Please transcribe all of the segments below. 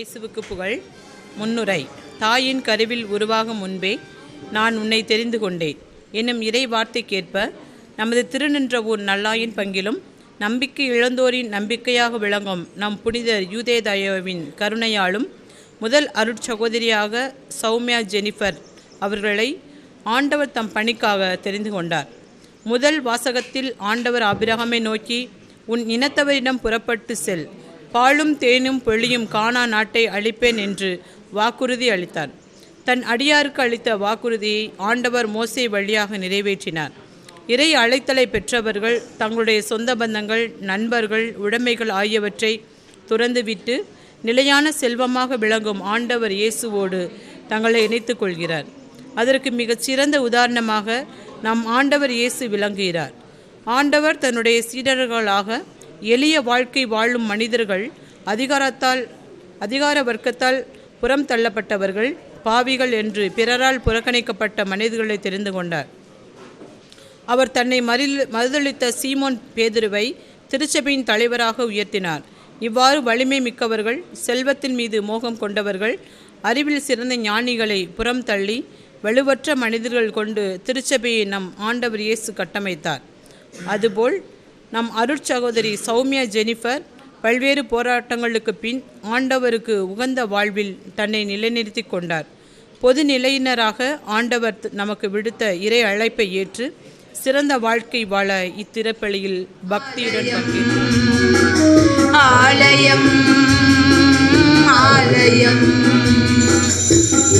இயேசுவுக்கு புகழ். முன்னுரை. தாயின் கருவில் உருவாகும் முன்பே நான் உன்னை தெரிந்து கொண்டேன் என்னும் இறை வார்த்தைக்கேற்ப நமது திருநின்றவூர் நல்லாயின் பங்கிலும் நம்பிக்கை இழந்தோரின் நம்பிக்கையாக விளங்கும் நம் புனிதர் யூதேதாயாவின் கருணையாலும் முதல் அருட்சகோதரியாக சௌமியா ஜெனிஃபர் அவர்களை ஆண்டவர் தம் பணிக்காக தெரிந்து கொண்டார். முதல் வாசகத்தில் ஆண்டவர் ஆபிரகாமை நோக்கி, உன் இனத்தவரிடம் புறப்பட்டு செல், பாலும் தேனும் பொழியும் கானா நாட்டை அளிப்பேன் என்று வாக்குறுதி அளித்தார். தன் அடியாருக்கு அளித்த வாக்குறுதியை ஆண்டவர் மோசே வழியாக நிறைவேற்றினார். இறை அழைத்தலை பெற்றவர்கள் தங்களுடைய சொந்த பந்தங்கள், நண்பர்கள், உடைமைகள் ஆகியவற்றை துறந்துவிட்டு நிலையான செல்வமாக விளங்கும் ஆண்டவர் இயேசுவோடு தங்களை இணைத்துக் கொள்கிறார். அதற்கு மிகச்சிறந்த உதாரணமாக நம் ஆண்டவர் இயேசு விளங்குகிறார். ஆண்டவர் தன்னுடைய சீடர்களாக எளிய வாழ்க்கை வாழும் மனிதர்கள், அதிகார வர்க்கத்தால் புறம் தள்ளப்பட்டவர்கள், பாவிகள் என்று பிறரால் புறக்கணிக்கப்பட்ட மனிதர்களை தெரிந்து கொண்டார். அவர் தன்னை மறுதளித்த சீமோன் பேதுருவை திருச்சபையின் தலைவராக உயர்த்தினார். இவ்வாறு வலிமை மிக்கவர்கள், செல்வத்தின் மீது மோகம் கொண்டவர்கள், அறிவில் சிறந்த ஞானிகளை புறம் தள்ளி வலுவற்ற மனிதர்கள் கொண்டு திருச்சபையை நம் ஆண்டவர் இயேசு கட்டமைத்தார். அதுபோல் நம் அருட்சகோதரி சௌமியா ஜெனிஃபர் பல்வேறு போராட்டங்களுக்கு பின் ஆண்டவருக்கு உகந்த வாழ்வில் தன்னை நிலைநிறுத்தி கொண்டார். பொது நிலையினராக ஆண்டவர் நமக்கு விடுத்த இறை அழைப்பை ஏற்று சிறந்த வாழ்க்கை வாழ இத்திருப்பலியில் பக்தியுடன் ஆலயம் ஆலயம்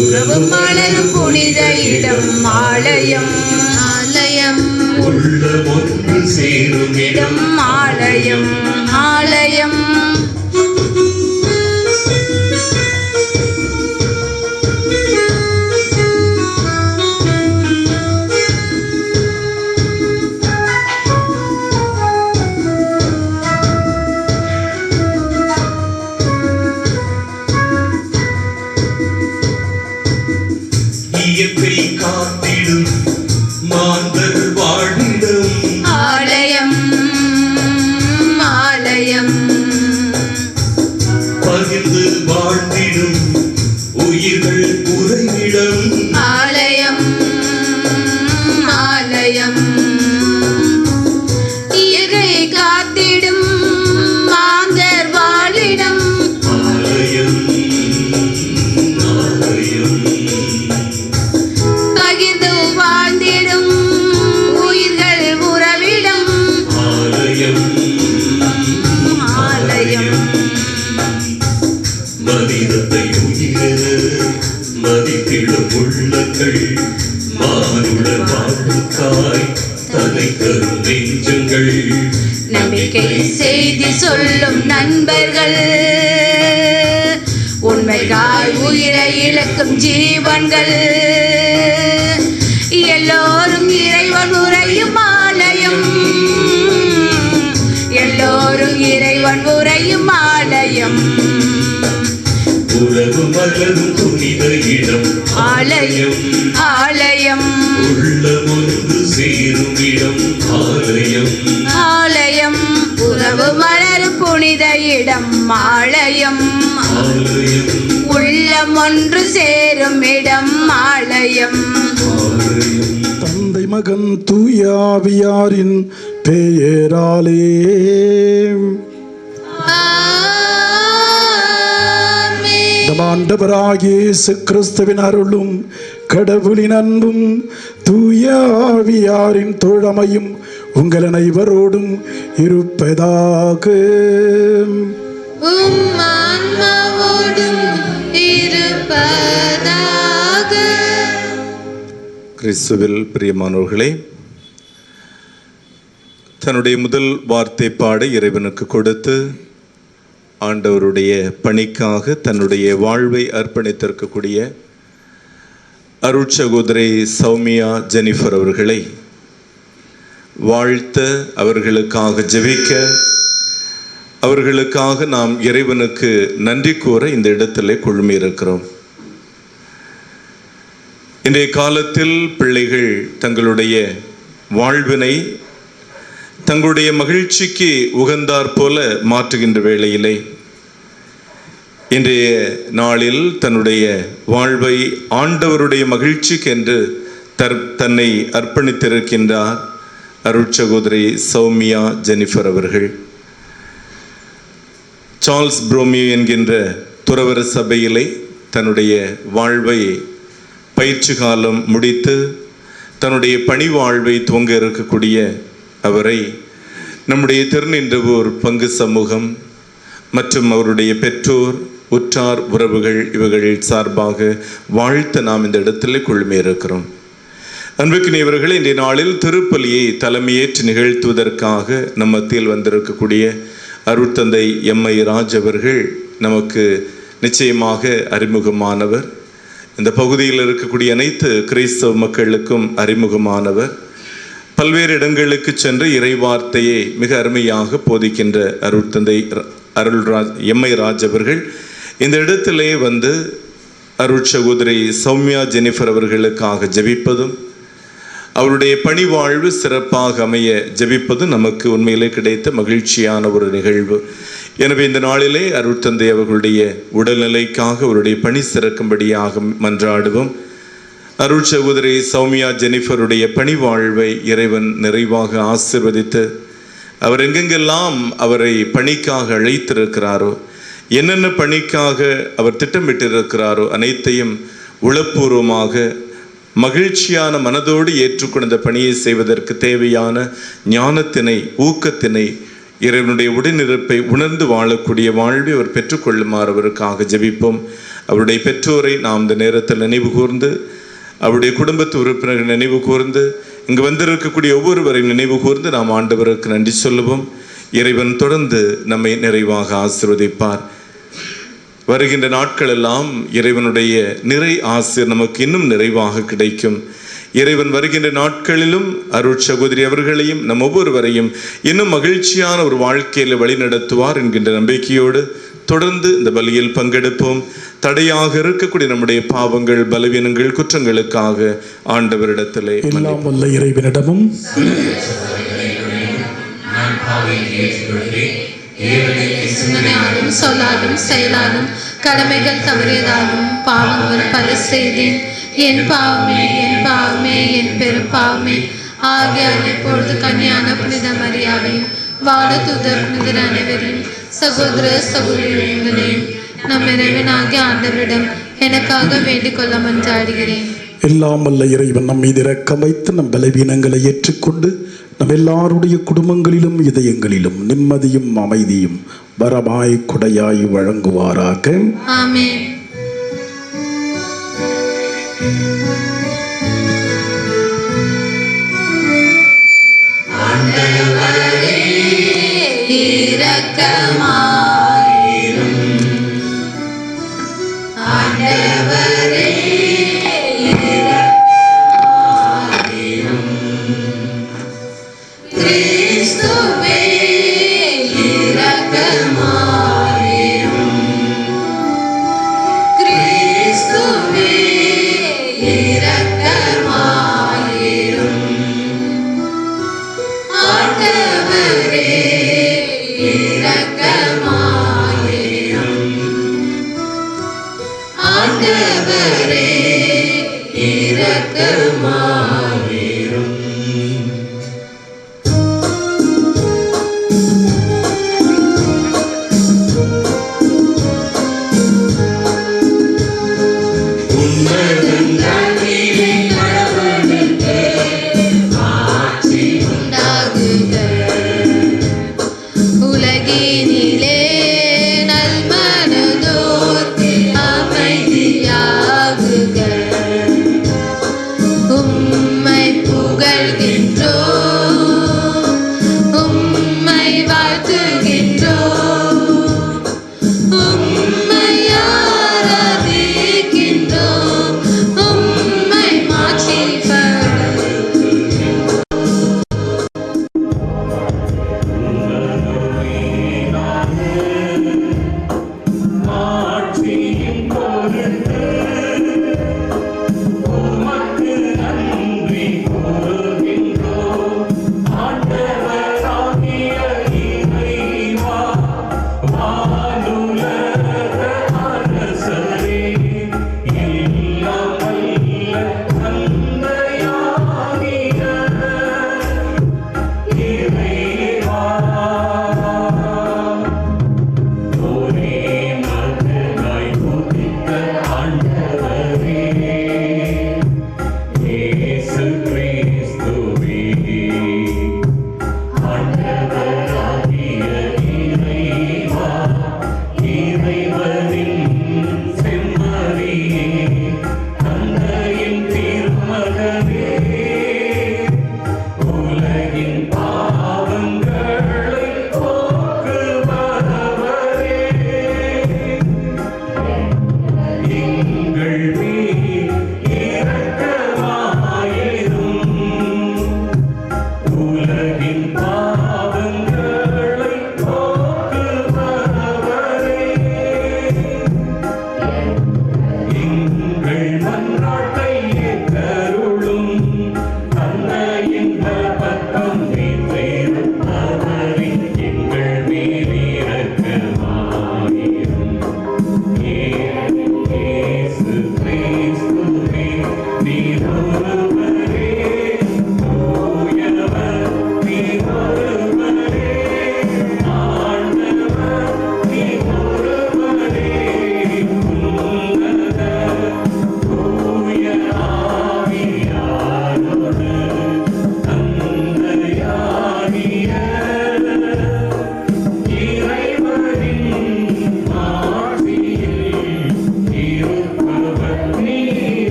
உறவும் மலரும் புனித இடம் ஆலயம் ஆலயம் உள்ளம் ஒன்று சேரும் இடம் ஆலயம் ஆலயம் இயற்கை காத்திடும் மாந்தர் வாழிடம் ஆலயம் ஆலயம் பகிர்ந்து வாழ்ந்திடும் உயிர்கள் உறைவிடம் ஆலயம் ஆலயம் இயற்கை காத்திடும் மாந்தர் வாழிடம் ஆலயம் ஆலயம் பகிர்ந்து வாழ்ந்திடும் உயிர்கள் உறவிடம் ஆலயம் ஆலயம் மனிதத்தை உயிர மதித்திடும் உள்ளங்கள் மானுட வாழ்வுக்காய் தலை தரும் நெஞ்சங்கள் நம்பிக்கை செய்தி சொல்லும் நண்பர்கள் உண்மைகாய் உயிரை இழக்கும் ஜீவன்கள் எல்லோரும் இறைவன் உரையும் ஆலயம் எல்லோரும் இறைவன் உரையும் ஆலயம் உறவு மலரும் புனித இடம் ஆலயம் ஆலயம் உள்ளம் ஒன்று சேரும் இடம் ஆலயம் ஆலயம் உறவு மலரும் புனித இடம் ஆலயம் ஆலயம் உள்ளம் ஒன்று சேரும் இடம் ஆலயம் தந்தை மகன் தூய ஆவியாரின் பெயராலே நம் ஆண்டவராகிய இயேசு கிறிஸ்துவின் அருளும் கடவுளின் அன்பும் தூய ஆவியாரின் தோழமையும் உங்கள் அனைவரோடும் இருப்பதாக. கிறிஸ்துவில் பிரியமானவர்களே, தன்னுடைய முதல் வார்த்தை பாட இறைவனுக்கு கொடுத்து ஆண்டவருடைய பணிக்காக தன்னுடைய வாழ்வை அர்ப்பணித்திருக்கக்கூடிய அருட்சகோதரி சௌமியா ஜெனிஃபர் அவர்களை வாழ்த்த, அவர்களுக்காக ஜெபிக்க, அவர்களுக்காக நாம் இறைவனுக்கு நன்றி கூற இந்த இடத்திலே குழுமியிருக்கிறோம். இன்றைய காலத்தில் பிள்ளைகள் தங்களுடைய வாழ்வினை தங்களுடைய மகிழ்ச்சிக்கு உகந்தாற் போல மாற்றுகின்ற வேளையிலே இன்றைய நாளில் தன்னுடைய வாழ்வை ஆண்டவருடைய மகிழ்ச்சிக்கென்று தன்னை அர்ப்பணித்திருக்கின்றார் அருட்சகோதரி சௌமியா ஜெனிஃபர் அவர்கள். சார்ல்ஸ் புரோமியோ என்கின்ற துறவர சபையிலே தன்னுடைய வாழ்வை பயிற்சி காலம் முடித்து தன்னுடைய பணி வாழ்வை துவங்க இருக்கக்கூடிய அவரை நம்முடைய திருநின்றவூர் பங்கு சமூகம் மற்றும் அவருடைய பெற்றோர், உற்றார், உறவுகள் இவர்கள் சார்பாக வாழ்த்து நாம் இந்த இடத்துல குழுமியிருக்கிறோம். அன்புக்கினியவர்கள், இன்றைய நாளில் திருப்பலியை தலைமையேற்று நிகழ்த்துவதற்காக நம் மத்தியில் வந்திருக்கக்கூடிய அருட்தந்தை எம்.ஐ. ராஜ் அவர்கள் நமக்கு நிச்சயமாக அறிமுகமானவர். இந்த பகுதியில் இருக்கக்கூடிய அனைத்து கிறிஸ்தவ மக்களுக்கும் அறிமுகமானவர். பல்வேறு இடங்களுக்கு சென்று இறைவார்த்தையை மிக அருமையாக போதிக்கின்ற அருட்தந்தை அருள்ராஜ் எம்.ஐ. ராஜ் அவர்கள் இந்த இடத்திலே வந்து அருட்சகோதரி சௌமியா ஜெனிஃபர் அவர்களுக்காக ஜெபிப்பதும் அவருடைய பணி வாழ்வு சிறப்பாக அமைய ஜெபிப்பது நமக்கு உண்மையிலே கிடைத்த மகிழ்ச்சியான ஒரு நிகழ்வு. எனவே இந்த நாளிலே அருட்தந்தை அவர்களுடைய உடல்நிலைக்காக அவருடைய பணி சிறக்கும்படியாக மன்றாடுவோம். அருட்சகோதரி சௌமியா ஜெனிஃபருடைய பணி வாழ்வை இறைவன் நிறைவாக ஆசீர்வதித்து அவர் எங்கெங்கெல்லாம் அவரை பணிக்காக அழைத்திருக்கிறாரோ, என்னென்ன பணிக்காக அவர் திட்டமிட்டிருக்கிறாரோ அனைத்தையும் உளப்பூர்வமாக மகிழ்ச்சியான மனதோடு ஏற்றுக்கொண்ட பணியை செய்வதற்கு தேவையான ஞானத்தினை, ஊக்கத்தினை, இறைவனுடைய உடனிருப்பை உணர்ந்து வாழக்கூடிய வாழ்வை அவர் பெற்றுக்கொள்ளுமாறு அவருக்காக ஜெபிப்போம். அவருடைய பெற்றோரை நாம் இந்த நேரத்தில் நினைவு கூர்ந்து, அவருடைய குடும்பத்து உறுப்பினர்கள் நினைவு கூர்ந்து, இங்கு வந்திருக்கக்கூடிய ஒவ்வொருவரையும் நினைவு கூர்ந்து நாம் ஆண்டவருக்கு நன்றி சொல்லுவோம். இறைவன் தொடர்ந்து நம்மை நிறைவாக ஆசீர்வதிப்பார். வருகின்ற நாட்கள் எல்லாம் இறைவனுடைய நிறை ஆசீர் நமக்கு இன்னும் நிறைவாக கிடைக்கும். இறைவன் வருகின்ற நாட்களிலும் அருட்சகோதரி அவர்களையும் நம் ஒவ்வொருவரையும் இன்னும் மகிழ்ச்சியான ஒரு வாழ்க்கையில் வழிநடத்துவார் என்கின்ற நம்பிக்கையோடு தொடர்ந்து இந்த பலியில் பங்கெடுப்போம். தடையாக இருக்கக்கூடிய நம்முடைய பாவங்கள், பலவீனங்கள், குற்றங்களுக்காக ஆண்டவரிடத்திலே எல்லாம் வல்ல இறைவனிடமும் சிந்தனையாலும் சொல்லாலும் செயலாலும் கடமைகள் தவறியதாலும் பாவங்கள் பல செய்தேன். என் பாவமே, என் பாவமே, என் பெரும் பாவமே. ஆகியால் இப்பொழுது கன்னியான புனித மரியாதையும் வாழ தூதர் புனிதர் அனைவரையும் சகோதர சகோதரிகளையும் நம் இறைவனாகிய ஆண்டவரிடம் எனக்காக வேண்டிக் கொள்ள மன்றாடுகிறேன். எல்லாம் வல்ல இறைவன் நம் மீது இரக்கம் வைத்து நம் பலவீனங்களை ஏற்றுக்கொண்டு நம் எல்லாருடைய குடும்பங்களிலும் இதயங்களிலும் நிம்மதியும் அமைதியும் வரமாய் கொடையாய் வழங்குவாராக. ஆமென். கிறிஸ்துவே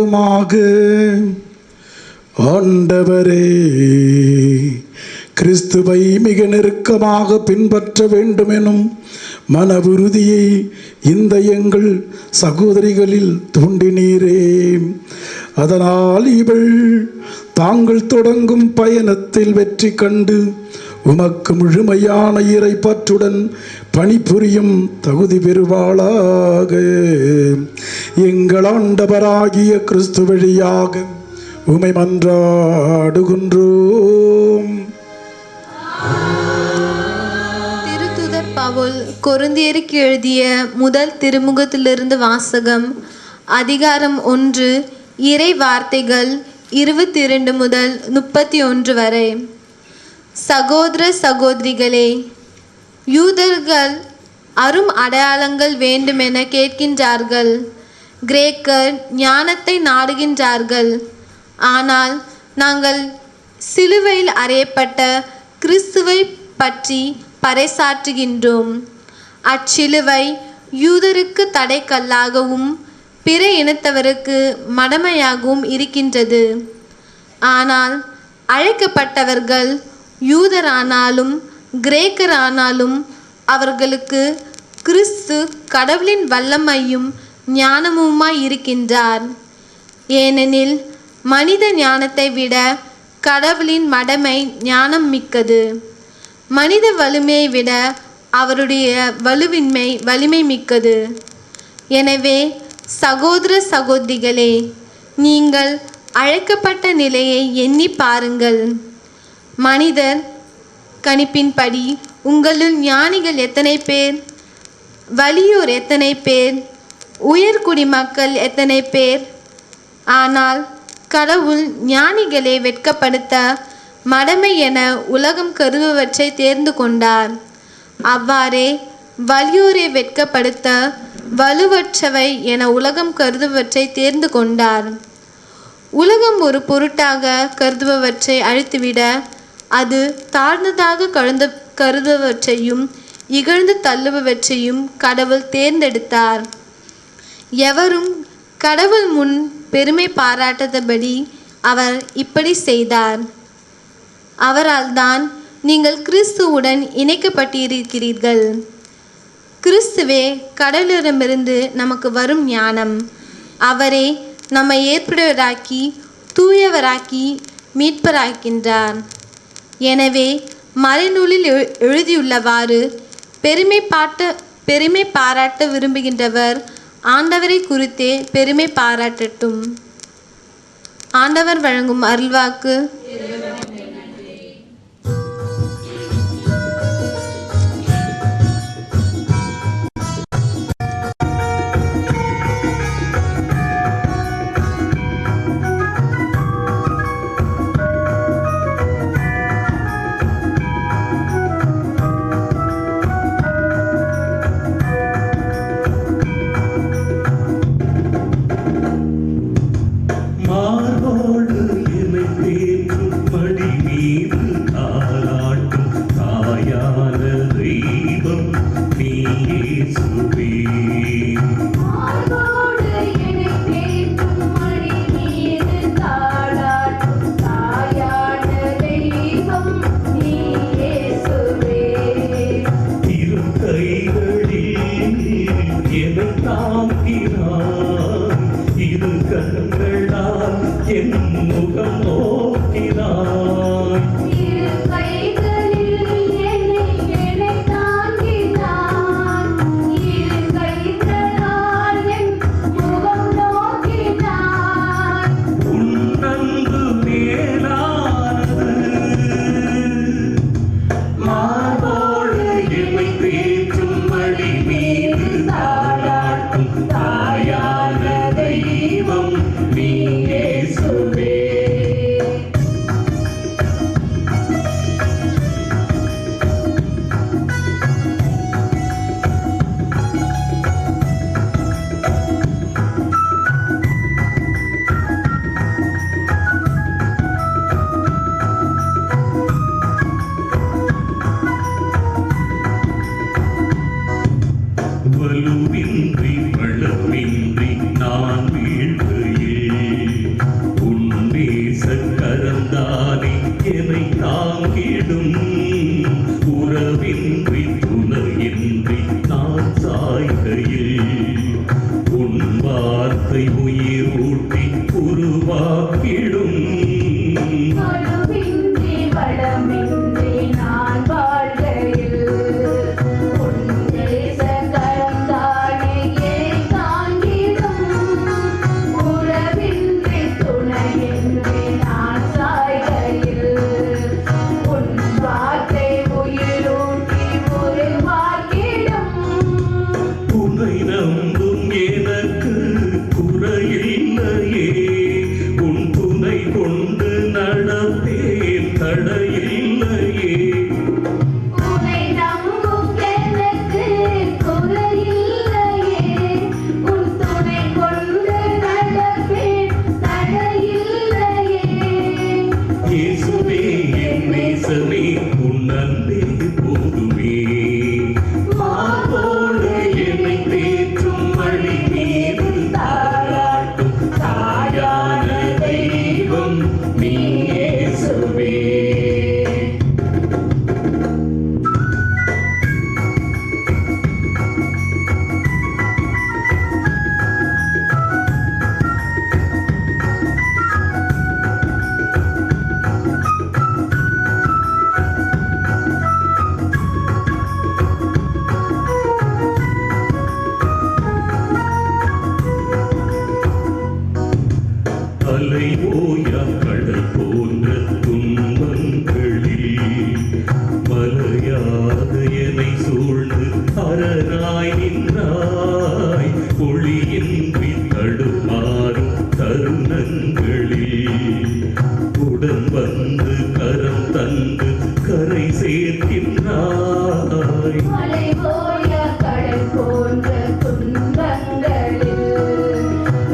ஜெபமாக. ஆண்டவரே, கிறிஸ்துவை மிக நெருக்கமாக பின்பற்ற வேண்டுமெனும் மன உறுதியை இந்த எங்கள் சகோதரிகளில் தூண்டினீரே. அதனால் இவள் தாங்கள் தொடங்கும் பயணத்தில் வெற்றி கண்டு உமக்கு முழுமையான இறை பற்றுடன் பணிபுரியும் தகுதி பெறுவாளாக. எங்கள் ஆண்டவராகிய கிறிஸ்து வழியாக உமை மன்றாடுகின்றோம். திருத்தூதர் பவுல் கொரிந்தியருக்கு எழுதிய முதல் திருமுகத்திலிருந்து வாசகம். அதிகாரம் 1, இறை வார்த்தைகள் 22 முதல் 31 வரை. சகோதர சகோதரிகளே, யூதர்கள் அரும் அடையாளங்கள் வேண்டுமென கேட்கின்றார்கள். கிரேக்கர் ஞானத்தை நாடுகின்றார்கள். ஆனால் நாங்கள் சிலுவையில் அறையப்பட்ட கிறிஸ்துவை பற்றி பறைசாற்றுகின்றோம். அச்சிலுவை யூதருக்கு தடைக்கல்லாகவும் பிற இனத்தவருக்கு மடமையாகவும் இருக்கின்றது. ஆனால் அழைக்கப்பட்டவர்கள் யூதரானாலும் கிரேக்கரானாலும் அவர்களுக்கு கிறிஸ்து கடவுளின் வல்லமையும் ஞானமுமாய் இருக்கின்றார். ஏனெனில் மனித ஞானத்தை விட கடவுளின் மடமை ஞானம் மிக்கது. மனித வலிமையை விட அவருடைய வலுவின்மை வலிமை மிக்கது. எனவே சகோதர சகோதரிகளே, நீங்கள் அழைக்கப்பட்ட நிலையை எண்ணி பாருங்கள். மனிதர் கணிப்பின்படி உங்களுள் ஞானிகள் எத்தனை பேர்? வலியோர் எத்தனை பேர்? உயர்குடி மக்கள் எத்தனை பேர்? ஆனால் கடவுள் ஞானிகளை வெட்கப்படுத்த மடமை என உலகம் கருதுவற்றை தேர்ந்து கொண்டார். அவ்வாறே வலியோரை வெட்கப்படுத்த வலுவற்றவை என உலகம் கருதுவற்றை தேர்ந்து கொண்டார். உலகம் ஒரு பொருட்டாக கருதுபவற்றை அழித்துவிட அது தாழ்ந்ததாக கருதுபவற்றையும் இகழ்ந்து தள்ளுபவற்றையும் கடவுள் தேர்ந்தெடுத்தார். எவரும் கடவுள் முன் பெருமை பாராட்டாதபடி அவர் இப்படி செய்தார். அவரால் தான் நீங்கள் கிறிஸ்துவுடன் இணைக்கப்பட்டிருக்கிறீர்கள். கிறிஸ்துவே கடவுளிடமிருந்து நமக்கு வரும் ஞானம். அவரே நம்மை ஏற்புடையவராக்கி தூயவராக்கி மீட்பராக்கின்றார். எனவே மறைநூலில் எழுதியுள்ளவாறு பெருமை பாராட்ட விரும்புகின்றவர் ஆண்டவரை குறித்தே பெருமை பாராட்டட்டும். ஆண்டவர் வழங்கும் அருள்வாக்கு. மார்போடு என்னை தேற்றும் மடி தாங்கிடும் உறவின்றி துணையின்றி நான் சாய்கையில் உன் வார்த்தை உயிர் ஊட்டி உருவாக்கிடும். வளமின்றி நான் வாழ்கையில் உன் தேச கரம் தானே தாங்கிடும் உறவின்றி துணையின்றி நான் சாய்கையில் உன் வார்த்தை உயிரூட்டி உருவாக்கிடும். உன்னை நம்பும் எனக்கு குறையில்லையே, உன் துணை கொண்டு நடப்பேன் தடையில்லையே. உன்னை நம்பும் எனக்கு குறையில்லையே, உன் துணை கொண்டு நடப்பேன் தடையில்லையே. இயேசுவே என் நேசமே, உன் அன்பே போதுமே. மார்போடு என்னை தேற்றும் வழி மீது தாராட்டும் தாயான தெய்வம் நீ இயேசுவே. அலை ஓயா கடல் போன்ற துன்பங்களில் மலையாக என்னை சூழ்ந்து அரணாய் நின்றாய். ஒளியின்றி தடுமாறும் தருணங்களில் உடன் வந்து கரம் தந்து கரை சேர்க்கின்றாய். மலை போய கடல் போன்ற துன்பங்களில்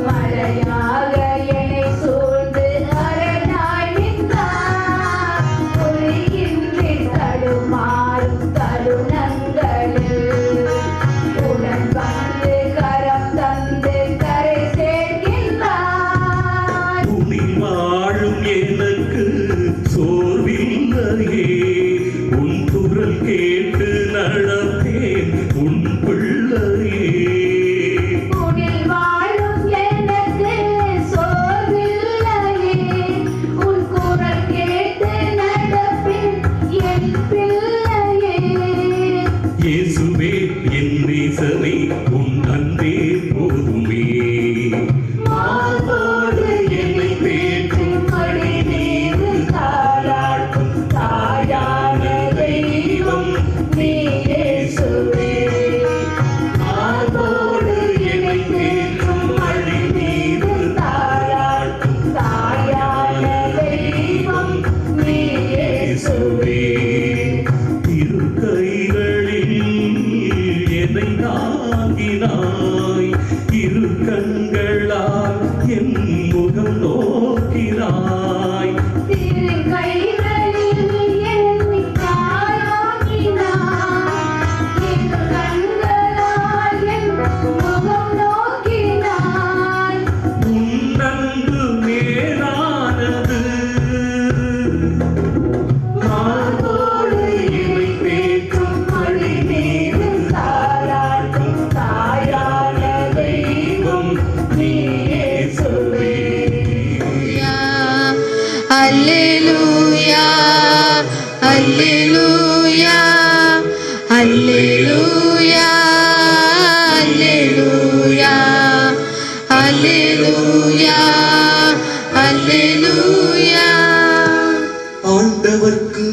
மழையாக என்னை சூழ்ந்து அரணாய் நின்றாய். ஒளியின்றி தடுமாறும் தருணங்களில் உடன் வந்து கரம் தந்து கரை சேர்க்கின்றாய். உன்னில் வாழும் எனக்கு சோர்வில்லையே, உன் குரல் கேட்டு நடப்பேன் உன் பிள்ளையே. உன்னில் வாழும் எனக்கு சோர்வில்லையே, உன் குரல் கேட்டு நடப்பேன் என் பிள்ளையே. இயேசுவே என் நேசமே, உன் அன்பே போதுமே. மார்போடு என்னை தேற்றும் வழி மீது தாராட்டும் தாயான தெய்வம் நீ இயேசுவே. மார்போடு என்னை தேற்றும் வழி மீது தாராட்டும் தாயான தெய்வம் நீ இயேசுவே. இரு கைகளில் என்னை தாங்கினாய், இரு கண்களால் என் முகம் நோக்கினாய். திரு கைகளில் என்னை தாங்கினாய், இரு கண்களால் என் முகம் நோக்கினாய். உன் அன்பு மேலானது, மார்போடு என்னை தேற்றும் வழி மீது தாராட்டும் தாயான தெய்வம் நீ இயேசுவே. அல்லேலூயா அல்லேலூயா அல்லேலூயா அல்லேலூயா அல்லேலூயா அல்லேலூயா. ஆண்டவர்க்கு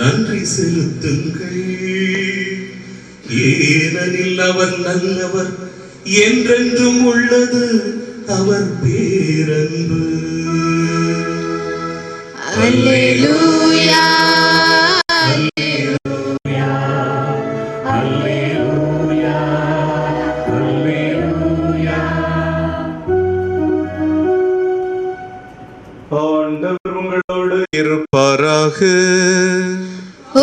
நன்றி செலுத்துங்கள், ஏனெனில் அவர் நல்லவர், என்றென்றும் உள்ளது அவர் பேரன்பு. அல்லேலூயா அல்லேலூயா அல்லேலூயா அல்லேலூயா. ஆண்டவர் உங்களோடு இருப்பாராக.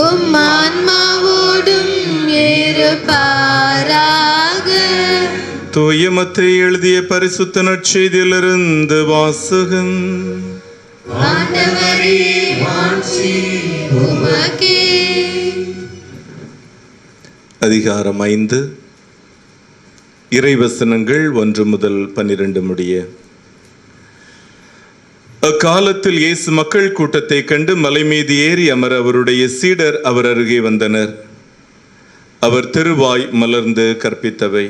உம் ஆன்மாவோடும் இருப்பாராக. தூய மத்தேயு எழுதிய பரிசுத்த நற்செய்தியிலிருந்து வாசகம். ஆண்டவரே மாட்சி உமக்கே. அதிகாரம் 5 இறைவசனங்கள் 1 முதல் 12 முடிய. அக்காலத்தில் இயேசு மக்கள் கூட்டத்தை கண்டு மலை மீது ஏறி அமர அவருடைய சீடர் அவர் அருகே வந்தனர். அவர் திருவாய் மலர்ந்து கற்பித்தவை: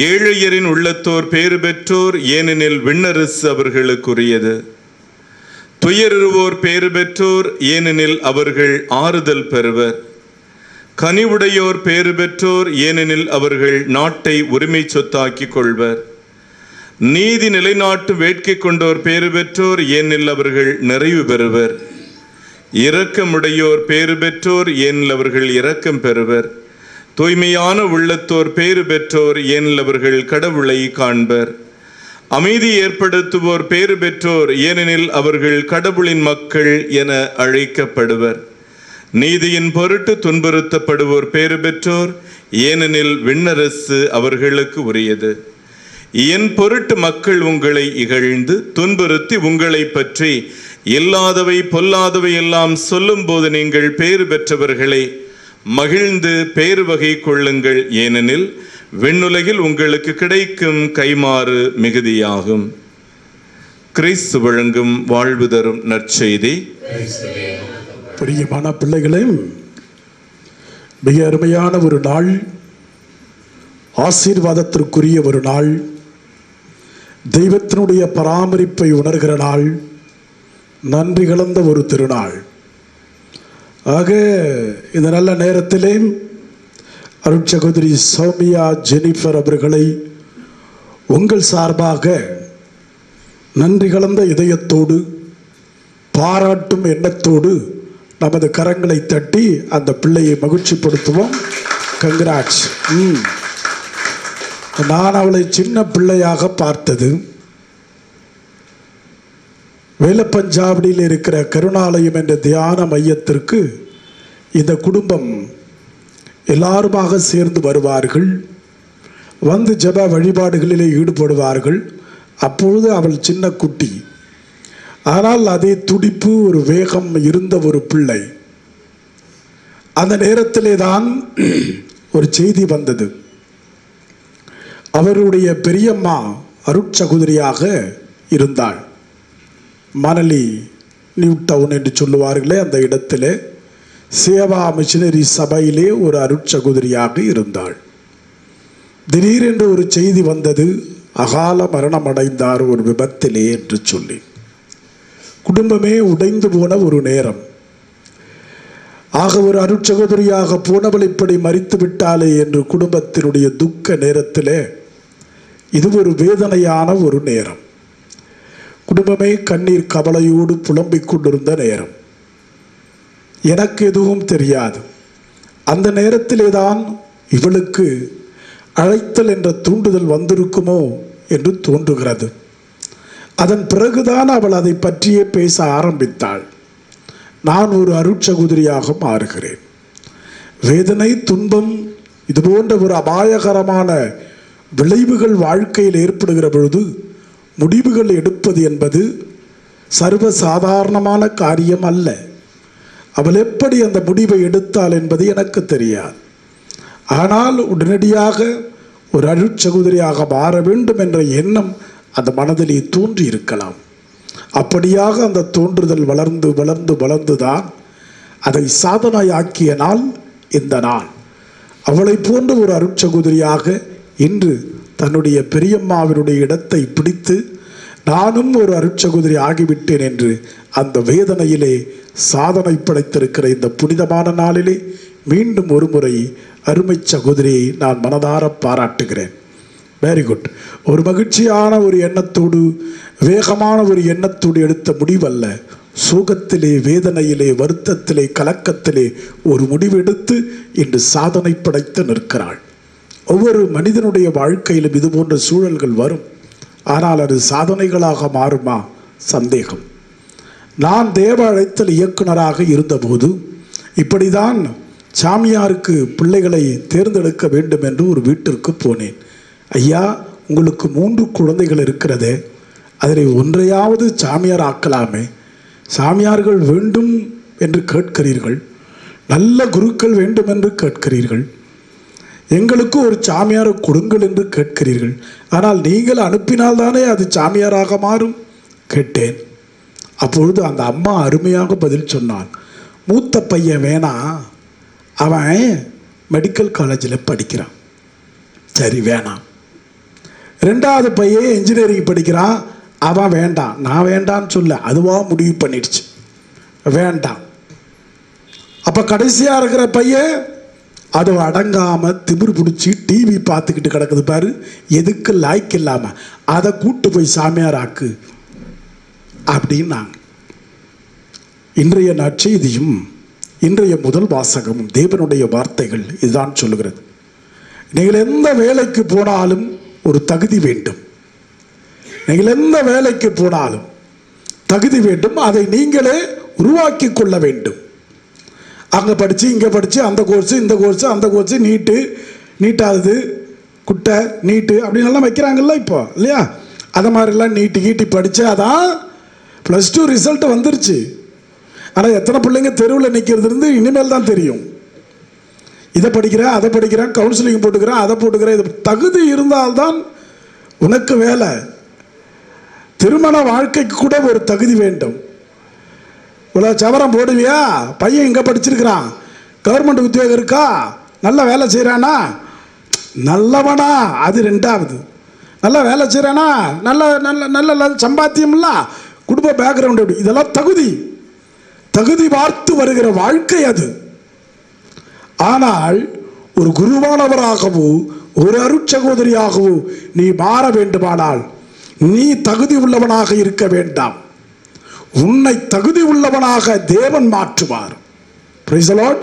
ஏழையரின் உள்ளத்தோர் பேறு பெற்றோர், ஏனெனில் விண்ணரசு அவர்களுக்குரியது. துயருவோர் பேறு பெற்றோர், ஏனெனில் அவர்கள் ஆறுதல் பெறுவர். கனிவுடையோர் பேறு பெற்றோர், ஏனெனில் அவர்கள் நாட்டை உரிமை சொத்தாக்கிக் கொள்வர். நீதி நிலைநாட்டு வேட்கை கொண்டோர் பேறு பெற்றோர், ஏனெனில் அவர்கள் நிறைவு பெறுவர். இரக்கமுடையோர் பேறு பெற்றோர், ஏனெனில் அவர்கள் இரக்கம் பெறுவர். தூய்மையான உள்ளத்தோர் பேறு பெற்றோர், ஏனெனில் அவர்கள் கடவுளை காண்பர். அமைதி ஏற்படுத்துவோர் பேறு பெற்றோர், ஏனெனில் அவர்கள் கடவுளின் மக்கள் என அழைக்கப்படுவர். நீதியின் பொருட்டு துன்புறுத்தப்படுவோர் பேறு பெற்றோர், ஏனெனில் விண்ணரசு அவர்களுக்கு உரியது. என் பொருட்டு மக்கள் உங்களை இகழ்ந்து துன்புறுத்தி உங்களை பற்றி இல்லாதவை பொல்லாதவை எல்லாம் சொல்லும் போது நீங்கள் பேறு பெற்றவர்களை மகிழ்ந்து பேறு வகை கொள்ளுங்கள், ஏனெனில் விண்ணுலகில் உங்களுக்கு கிடைக்கும் கைமாறு மிகுதியாகும். கிறிஸ்து வழங்கும் வாழ்வு தரும் நற்செய்தி. பிரியமான பிள்ளைகளே, மிக அருமையான ஒரு நாள், ஆசீர்வாதத்திற்குரிய ஒரு நாள், தெய்வத்தினுடைய பராமரிப்பை உணர்கிற நாள், நன்றி கலந்த ஒரு திருநாள். ஆக இந்த நல்ல நேரத்திலே அருட்சகோதரி சௌமியா ஜெனிஃபர் அவர்களை உங்கள் சார்பாக நன்றி கலந்த இதயத்தோடு பாராட்டும் எண்ணத்தோடு நமது கரங்களை தட்டி அந்த பிள்ளையை மகிழ்ச்சிப்படுத்துவோம். கங்க்ராட்ஸ். நான் அவளை சின்ன பிள்ளையாக பார்த்தது வேலப்பஞ்சாவடியில் இருக்கிற கருணாலயம் என்ற தியான மையத்திற்கு இந்த குடும்பம் எல்லாருமாக சேர்ந்து வருவார்கள், வந்து ஜெப வழிபாடுகளிலே ஈடுபடுவார்கள். அப்பொழுது அவள் சின்ன குட்டி, ஆனால் அதே துடிப்பு, ஒரு வேகம் இருந்த ஒரு பிள்ளை. அந்த நேரத்திலே தான் ஒரு செய்தி வந்தது. அவருடைய பெரியம்மா அருட்சகோதரியாக இருந்தாள். மணலி நியூ டவுன் என்று சொல்லுவார்களே, அந்த இடத்திலே சேவா மிஷனரி சபையிலே ஒரு அருட்சகோதரியாக இருந்தாள். திடீரென்று ஒரு செய்தி வந்தது, அகால மரணம் அடைந்தார் ஒரு விபத்திலே என்று சொல்லி. குடும்பமே உடைந்து போன ஒரு நேரம். ஆக ஒரு அருட்சகோதரியாக போனவள் இப்படி மரித்து விட்டாலே என்று குடும்பத்தினுடைய துக்க நேரத்திலே இது ஒரு வேதனையான ஒரு நேரம். குடும்பமே கண்ணீர் கவலையோடு புலம்பிக் கொண்டிருந்த நேரம். எனக்கு எதுவும் தெரியாது. அந்த நேரத்திலே தான் இவளுக்கு அழைத்தல் என்ற தூண்டுதல் வந்திருக்குமோ என்று தோன்றுகிறது. அதன் பிறகுதான் அவள் அதை பற்றியே பேச ஆரம்பித்தாள். நான் ஒரு அருட்சகோதரியாக மாறுகிறேன். வேதனை, துன்பம், இதுபோன்ற ஒரு அபாயகரமான விளைவுகள் வாழ்க்கையில் ஏற்படுகிற பொழுது முடிவுகள் எடுப்பது என்பது சர்வசாதாரணமான காரியம் அல்ல. அவள் எப்படி அந்த முடிவை எடுத்தாள் என்பது எனக்கு தெரியாது. ஆனால் உடனடியாக ஒரு அருட்சகோதரியாக மாற வேண்டும் என்ற எண்ணம் அந்த மனதிலே தோன்றி இருக்கலாம். அப்படியாக அந்த தோன்றுதல் வளர்ந்து வளர்ந்து வளர்ந்துதான் அதை சாதனையாக்கிய நாள் இந்த நாள். அவளை போன்ற ஒரு அருட்சகோதரியாக இன்று தன்னுடைய பெரியம்மாவினுடைய இடத்தை பிடித்து நானும் ஒரு அருட்சகோதரி ஆகிவிட்டேன் என்று அந்த வேதனையிலே சாதனை படைத்திருக்கிற இந்த புனிதமான நாளிலே மீண்டும் ஒரு முறை அருமை சகோதரியை நான் மனதார பாராட்டுகிறேன். Very good. ஒரு மகிழ்ச்சியான ஒரு எண்ணத்தோடு, வேகமான ஒரு எண்ணத்தோடு எடுத்த முடிவல்ல. சோகத்திலே, வேதனையிலே, வருத்தத்திலே, கலக்கத்திலே ஒரு முடிவெடுத்து இன்று சாதனை படைத்து நிற்கிறாள். ஒவ்வொரு மனிதனுடைய வாழ்க்கையிலும் இது போன்ற சூழல்கள் வரும். ஆனால் அது சாதனைகளாக மாறுமா? சந்தேகம். நான் தேவ அழைத்தல் இயக்குனராக இருந்தபோது இப்படிதான் சாமியாருக்கு பிள்ளைகளை தேர்ந்தெடுக்க வேண்டும் என்று ஒரு வீட்டிற்கு போனேன். ஐயா, உங்களுக்கு 3 குழந்தைகள் இருக்கிறதே, அதில் ஒன்றையாவது சாமியார் ஆக்கலாமே. சாமியார்கள் வேண்டும் என்று கேட்கிறீர்கள், நல்ல குருக்கள் வேண்டும் என்று கேட்கிறீர்கள், எங்களுக்கு ஒரு சாமியாரை கொடுங்கள் என்று கேட்கிறீர்கள். ஆனால் நீங்கள் அனுப்பினால்தானே அது சாமியாராக மாறும் கேட்டேன். அப்பொழுது அந்த அம்மா அருமையாக பதில் சொன்னான். மூத்த பையன் வேணாம், அவன் மெடிக்கல் காலேஜில் படிக்கிறான், சரி வேணாம். ரெண்டாவது பையன் இன்ஜினியரிங் படிக்கிறான், அவன் வேண்டாம். நான் வேண்டான்னு சொல்ல, அதுவாக முடிவு பண்ணிடுச்சு வேண்டாம். அப்போ கடைசியாக இருக்கிற பையன் அது அடங்காமல் திமிர் பிடிச்சி டிவி பார்த்துக்கிட்டு கிடக்குது பாரு, எதுக்கு லாய்க்கு இல்லாமல், அதை கூட்டு போய் சாமியார் ஆக்கு அப்படின்னாங்க. இன்றைய நற்செய்தியும் இன்றைய முதல் வாசகமும் தேவனுடைய வார்த்தைகள் இதுதான் சொல்லுகிறது. நீங்கள் எந்த வேலைக்கு போனாலும் ஒரு தகுதி வேண்டும். நீங்கள் எந்த வேலைக்கு போனாலும் தகுதி வேண்டும், அதை நீங்களே உருவாக்கி கொள்ள வேண்டும். அங்கே படித்து இங்கே படித்து அந்த கோர்ஸு இந்த கோர்ஸு அந்த கோர்ஸு நீட்டாகுது குட்டை நீட்டு அப்படின்னு எல்லாம் வைக்கிறாங்கல்ல இப்போ இல்லையா? அதை மாதிரிலாம் நீட்டி கீட்டி படித்து அதான் +2 ரிசல்ட் வந்துருச்சு. ஆனால் எத்தனை பிள்ளைங்க தெருவில் நிற்கிறது இருந்து இனிமேல் தான் தெரியும். இதை படிக்கிறேன் அதை படிக்கிறேன், கவுன்சிலிங் போட்டுக்கிறேன் அதை போட்டுக்கிறேன். இது தகுதி இருந்தால்தான் உனக்கு வேலை. திருமண வாழ்க்கைக்கு கூட ஒரு தகுதி வேண்டும். இவ்வளோ சவரம் போடுவியா, பையன் இங்கே படிச்சிருக்கிறான், கவர்மெண்ட் உத்தியோகம் இருக்கா, நல்ல வேலை செய்கிறானா, நல்லவனா அது ரெண்டாவது, நல்ல வேலை செய்கிறானா, நல்ல நல்ல நல்ல சம்பாத்தியம்ல, குடும்ப பேக்ரவுண்ட் எப்படி, இதெல்லாம் தகுதி பார்த்து வருகிற வாழ்க்கை அது. ஆனால் ஒரு குருவானவராகவோ ஒரு அருட்சகோதரியாகவோ நீ மாற வேண்டுமானால் நீ தகுதி உள்ளவனாக இருக்க வேண்டாம். உன்னை தகுதி உள்ளவனாக தேவன் மாற்றுவார். Praise the Lord.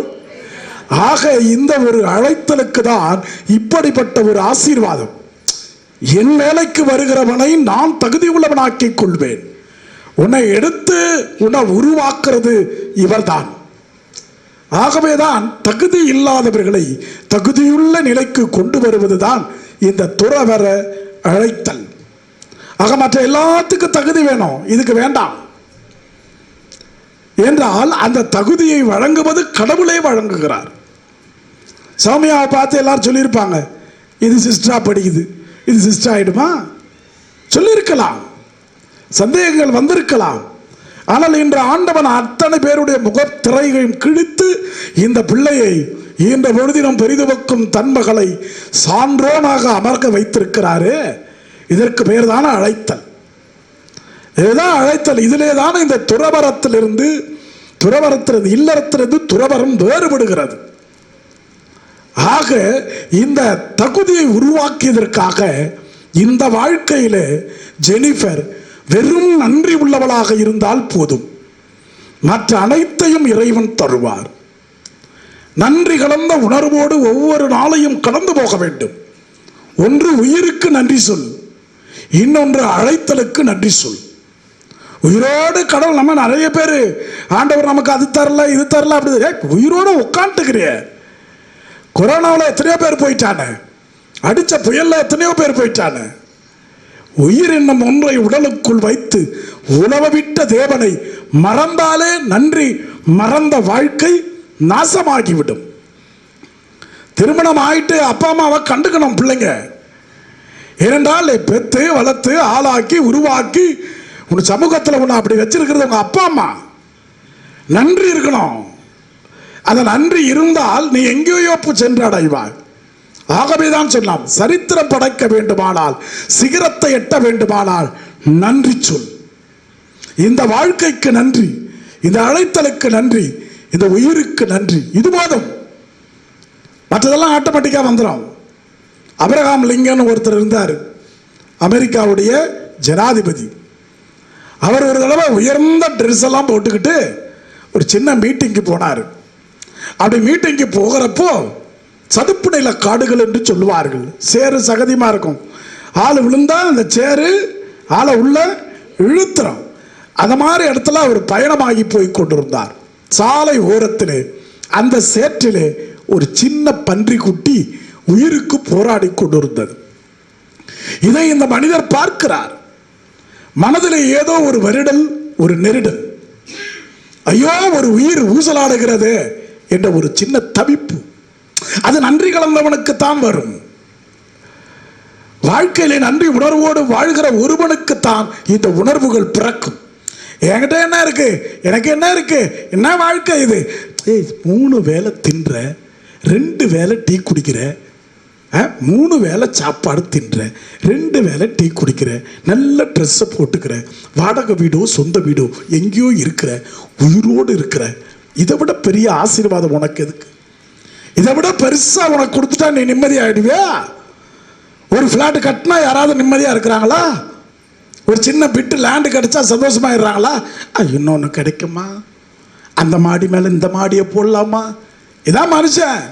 ஆக இந்த ஒரு அழைத்தலுக்கு தான் இப்படிப்பட்ட ஒரு ஆசீர்வாதம். என் வேலைக்கு வருகிறவனை நான் தகுதி உள்ளவனாக்கிக் கொள்வேன். உன்னை எடுத்து உன்னை உருவாக்குறது இவர்தான். ஆகவேதான் தகுதி இல்லாதவர்களை தகுதியுள்ள நிலைக்கு கொண்டு வருவதுதான் இந்த துறவற அழைத்தல். ஆக மற்ற எல்லாத்துக்கும் தகுதி வேணும், இதுக்கு வேண்டாம் என்றால் அந்த தகுதியை வழங்குவது கடவுளே வழங்குகிறார். சௌமியாவை பார்த்து எல்லாரும் சொல்லியிருப்பாங்க, இது சிஸ்டரா படிக்குது, இது சிஸ்டர் ஆயிடுமா சொல்லியிருக்கலாம், சந்தேகங்கள் வந்திருக்கலாம். ஆனால் இன்று ஆண்டவன் அத்தனை பேருடைய முகத்திரையையும் கிழித்து இந்த பிள்ளையை இந்த பொழுதினம் பெரிதுவக்கும் தன்மகளை சான்றோனாக அமர்க்க வைத்திருக்கிறாரே. இதற்கு பேர் தானே அழைத்தல். இதுதான் அழைத்தல். இதிலே தான் இந்த துறவரத்திலிருந்து இல்லறத்திலிருந்து துறவரம் வேறுபடுகிறது. ஆக இந்த தகுதியை உருவாக்கியதற்காக இந்த வாழ்க்கையிலே ஜெனிஃபர் வெறும் நன்றி உள்ளவளாக இருந்தால் போதும், மற்ற அனைத்தையும் இறைவன் தருவார். நன்றி கலந்த உணர்வோடு ஒவ்வொரு நாளையும் கடந்து போக வேண்டும். ஒன்று உயிருக்கு நன்றி சொல், இன்னொன்று அழைத்தலுக்கு நன்றி சொல். உயிரோடு கடவுள் நம்ம நிறைய பேர் ஆண்டவர் நமக்கு அது தரல இது தரல அப்படி உயிரோடு உட்காந்துக்கிறிய. கொரோனாவில் எத்தனையோ பேர் போயிட்டானே, அடித்த புயல்ல எத்தனையோ பேர் போயிட்டானே. உயிர் என்னும் ஒன்றை உடலுக்குள் வைத்து உணவவிட்ட தேவனை மறந்தாலே நன்றி மறந்த வாழ்க்கை நாசமாகிவிடும். திருமணம் ஆயிட்டு அப்பா அம்மாவை கண்டுக்கணும் பிள்ளைங்க. ஏனென்றால் பெத்து வளர்த்து ஆளாக்கி உருவாக்கி உன் சமூகத்தில் உன்னை அப்படி வச்சிருக்கிறது உங்க அப்பா அம்மா. நன்றி இருக்கணும். அந்த நன்றி இருந்தால் நீ எங்கேயோ சென்று அடைவாய். ஆகவேதான் சொல்லாம், சரித்திரம் படைக்க வேண்டுமானால் சிகரத்தை எட்ட வேண்டுமானால் நன்றி சொல். இந்த வாழ்க்கைக்கு நன்றி, இந்த அழைத்தலுக்கு நன்றி, இந்த உயிருக்கு நன்றி, இது போதும். மற்றதெல்லாம் ஆட்டோமேட்டிக்கா வந்துடும். அப்ரஹாம் லிங்கன் ஒருத்தர் இருந்தார், அமெரிக்காவுடைய ஜனாதிபதி. அவர் ஒரு தடவை உயர்ந்த ட்ரெஸ் எல்லாம் போட்டுக்கிட்டு ஒரு சின்ன மீட்டிங்கு போனார். அப்படி மீட்டிங்கு போகிறப்போ சதுப்பு நில காடுகள் என்று சொல்லுவார்கள், சேரு சகதியமா இருக்கும், ஆள் விழுந்தா அந்த சேரு ஆளை உள்ள இழுத்துறோம். அந்த மாதிரி இடத்துல அவர் பயணமாகி போய் கொண்டிருந்தார். சாலை ஓரத்திலே அந்த சேற்றிலே ஒரு சின்ன பன்றி குட்டி உயிருக்கு போராடி கொண்டிருந்தது. இதை இந்த மனிதர் பார்க்கிறார். மனதில் ஏதோ ஒரு வருடல், ஒரு நெருடல், ஐயோ ஒரு உயிர் ஊசலாடுகிறது என்ற ஒரு சின்ன தவிப்பு. அது நன்றி கலந்தவனுக்குத்தான் வரும். வாழ்க்கையிலே நன்றி உணர்வோடு வாழ்கிற ஒருவனுக்குத்தான் இந்த உணர்வுகள் பிறக்கும். என்கிட்ட என்ன இருக்கு, எனக்கு என்ன இருக்கு, என்ன வாழ்க்கை இது? 3 வேளை தின்ற, 2 வேளை டீ குடிக்கிற, 3 வேளை சாப்பாடு தின்ற, 2 வேளை டீ குடிக்கிற, நல்ல ட்ரெஸ்ஸை போட்டுக்கிற, வாடகை வீடோ சொந்த வீடோ எங்கேயோ இருக்கிற, உயிரோடு இருக்கிற, இதை விட பெரிய ஆசீர்வாதம் உனக்கு எதுக்கு? இதை விட பெருசா உனக்கு கொடுத்துட்டா நீ நிம்மதியாயிடுவியா? ஒரு ஃப்ளாட் கட்டினா யாராவது நிம்மதியா இருக்கிறாங்களா? ஒரு சின்ன பிட்டு லேண்டு கிடைச்சா சந்தோஷமாயிடுறாங்களா? இன்னொன்று கிடைக்குமா, அந்த மாடி மேல இந்த மாடியை போடலாமா? இதான் மனுஷன்.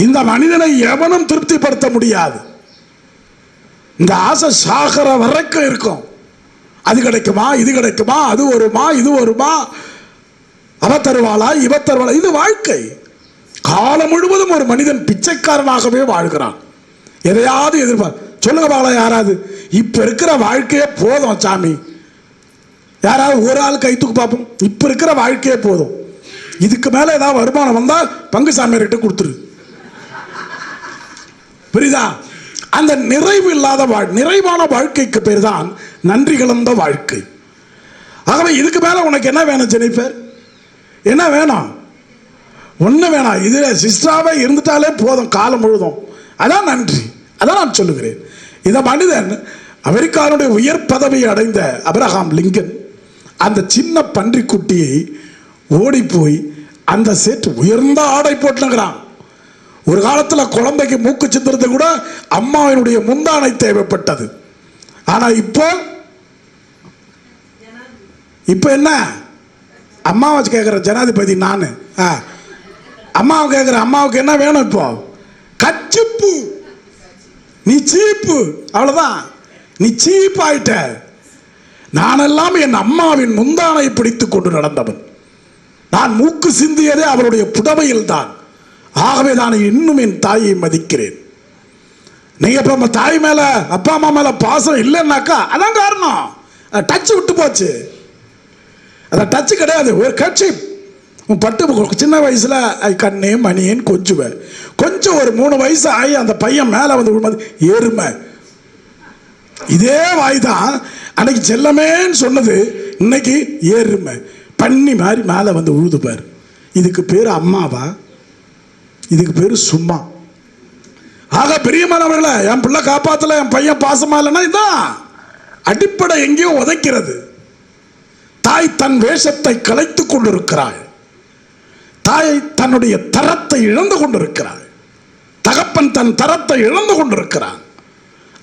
இந்த மனிதனை எவனும் திருப்திப்படுத்த முடியாது. இந்த ஆசை சாகர வரைக்கும் இருக்கும். அது கிடைக்குமா, இது கிடைக்குமா, அது வருமா, இது வருமா, அவ தருவாளா, இவ தருவாளா? இது வாழ்க்கை. காலம் முழுவதும் ஒரு மனிதன் பிச்சைக்காரனாகவே வாழ்கிறான். எதையாவது எதிர்பார்க்க சொல்லுங்க பார்க்கலாம். யாராவது இப்ப இருக்கிற வாழ்க்கையே போதும் சாமி, யாராவது ஒரு ஆள் கை தூக்கு பார்ப்போம். இப்ப இருக்கிற வாழ்க்கையே போதும், இதுக்கு மேல ஏதாவது வருமானம் வந்தா பங்கு சாமியார்கிட்ட கொடுத்துரு. புரியுதா? அந்த நிறைவு இல்லாத நிறைவான வாழ்க்கைக்கு பேர் தான் நன்றி கலந்த வாழ்க்கை. ஆகவே இதுக்கு மேல உனக்கு என்ன வேணும் ஜெனிஃபர்? என்ன வேணும்? ஒண்ணு வேணாம். இதுல சிஸ்டராவே இருந்துட்டாலே போதும் காலம் முழுதும். அதான் நன்றி. அதான் நான் சொல்லுகிறேன். இந்த மனிதன் அமெரிக்காவுடைய உயர் பதவியை அடைந்த அப்ரஹாம் லிங்கன் அந்த சின்ன பன்றிக்குட்டியை ஓடி போய் அந்த சேற்று உயர்ந்த ஆடை போட்டுங்கிறான். ஒரு காலத்தில் குழந்தைக்கு மூக்கு சிந்துறது கூட அம்மாவினுடைய முந்தானை தேவைப்பட்டது. ஆனா இப்போ என்ன? அம்மாவை கேட்கிற ஜனாதிபதி நானு. அம்மாவை கேட்கிற அம்மாவுக்கு என்ன வேணும்? இப்போ கச்சிப்பு, நீ சீப்பு, அவ்வளவுதான். நீ சீப் ஆயிட்ட. நானெல்லாம் என் அம்மாவின் முந்தானை பிடித்துக் கொண்டு நடந்தவன். நான் மூக்கு சிந்தியதே அவருடைய புடவையில் தான். ஆகவே நான் இன்னும் என் தாயை மதிக்கிறேன். நீங்க இப்ப தாய் மேல அப்பா அம்மா மேல பாசம் இல்லைன்னாக்கா அதான் காரணம். டச் விட்டு போச்சு. அதான் டச் கிடையாது. ஒரு கட்சி பட்டு சின்ன வயசுல கண்ணே மணியேன்னு கொஞ்சுவேன். கொஞ்சம் ஒரு 3 வயசு ஆகி அந்த பையன் மேல வந்து விழும்போது எருமை. இதே வாய் தான் அன்னைக்கு செல்லமேன்னு சொன்னது, இன்னைக்கு எருமை பண்ணி மாதிரி மேல வந்து உழுதுப்பார். இதுக்கு பேரு அம்மாவா? இதுக்கு பேரு சும்மா. ஆக பிரியமானவர்களே, என் பிள்ளை காப்பாத்தல, என் பையன் பாசமா இல்லைன்னா இதான் அடிப்படை. எங்கேயோ உதைக்கிறது. தாய் தன் வேஷத்தை கலைத்துக் கொண்டிருக்கிறாள். தாய் தன்னுடைய தரத்தை இழந்து கொண்டிருக்கிறாள். தகப்பன் தன் தரத்தை இழந்து கொண்டிருக்கிறான்.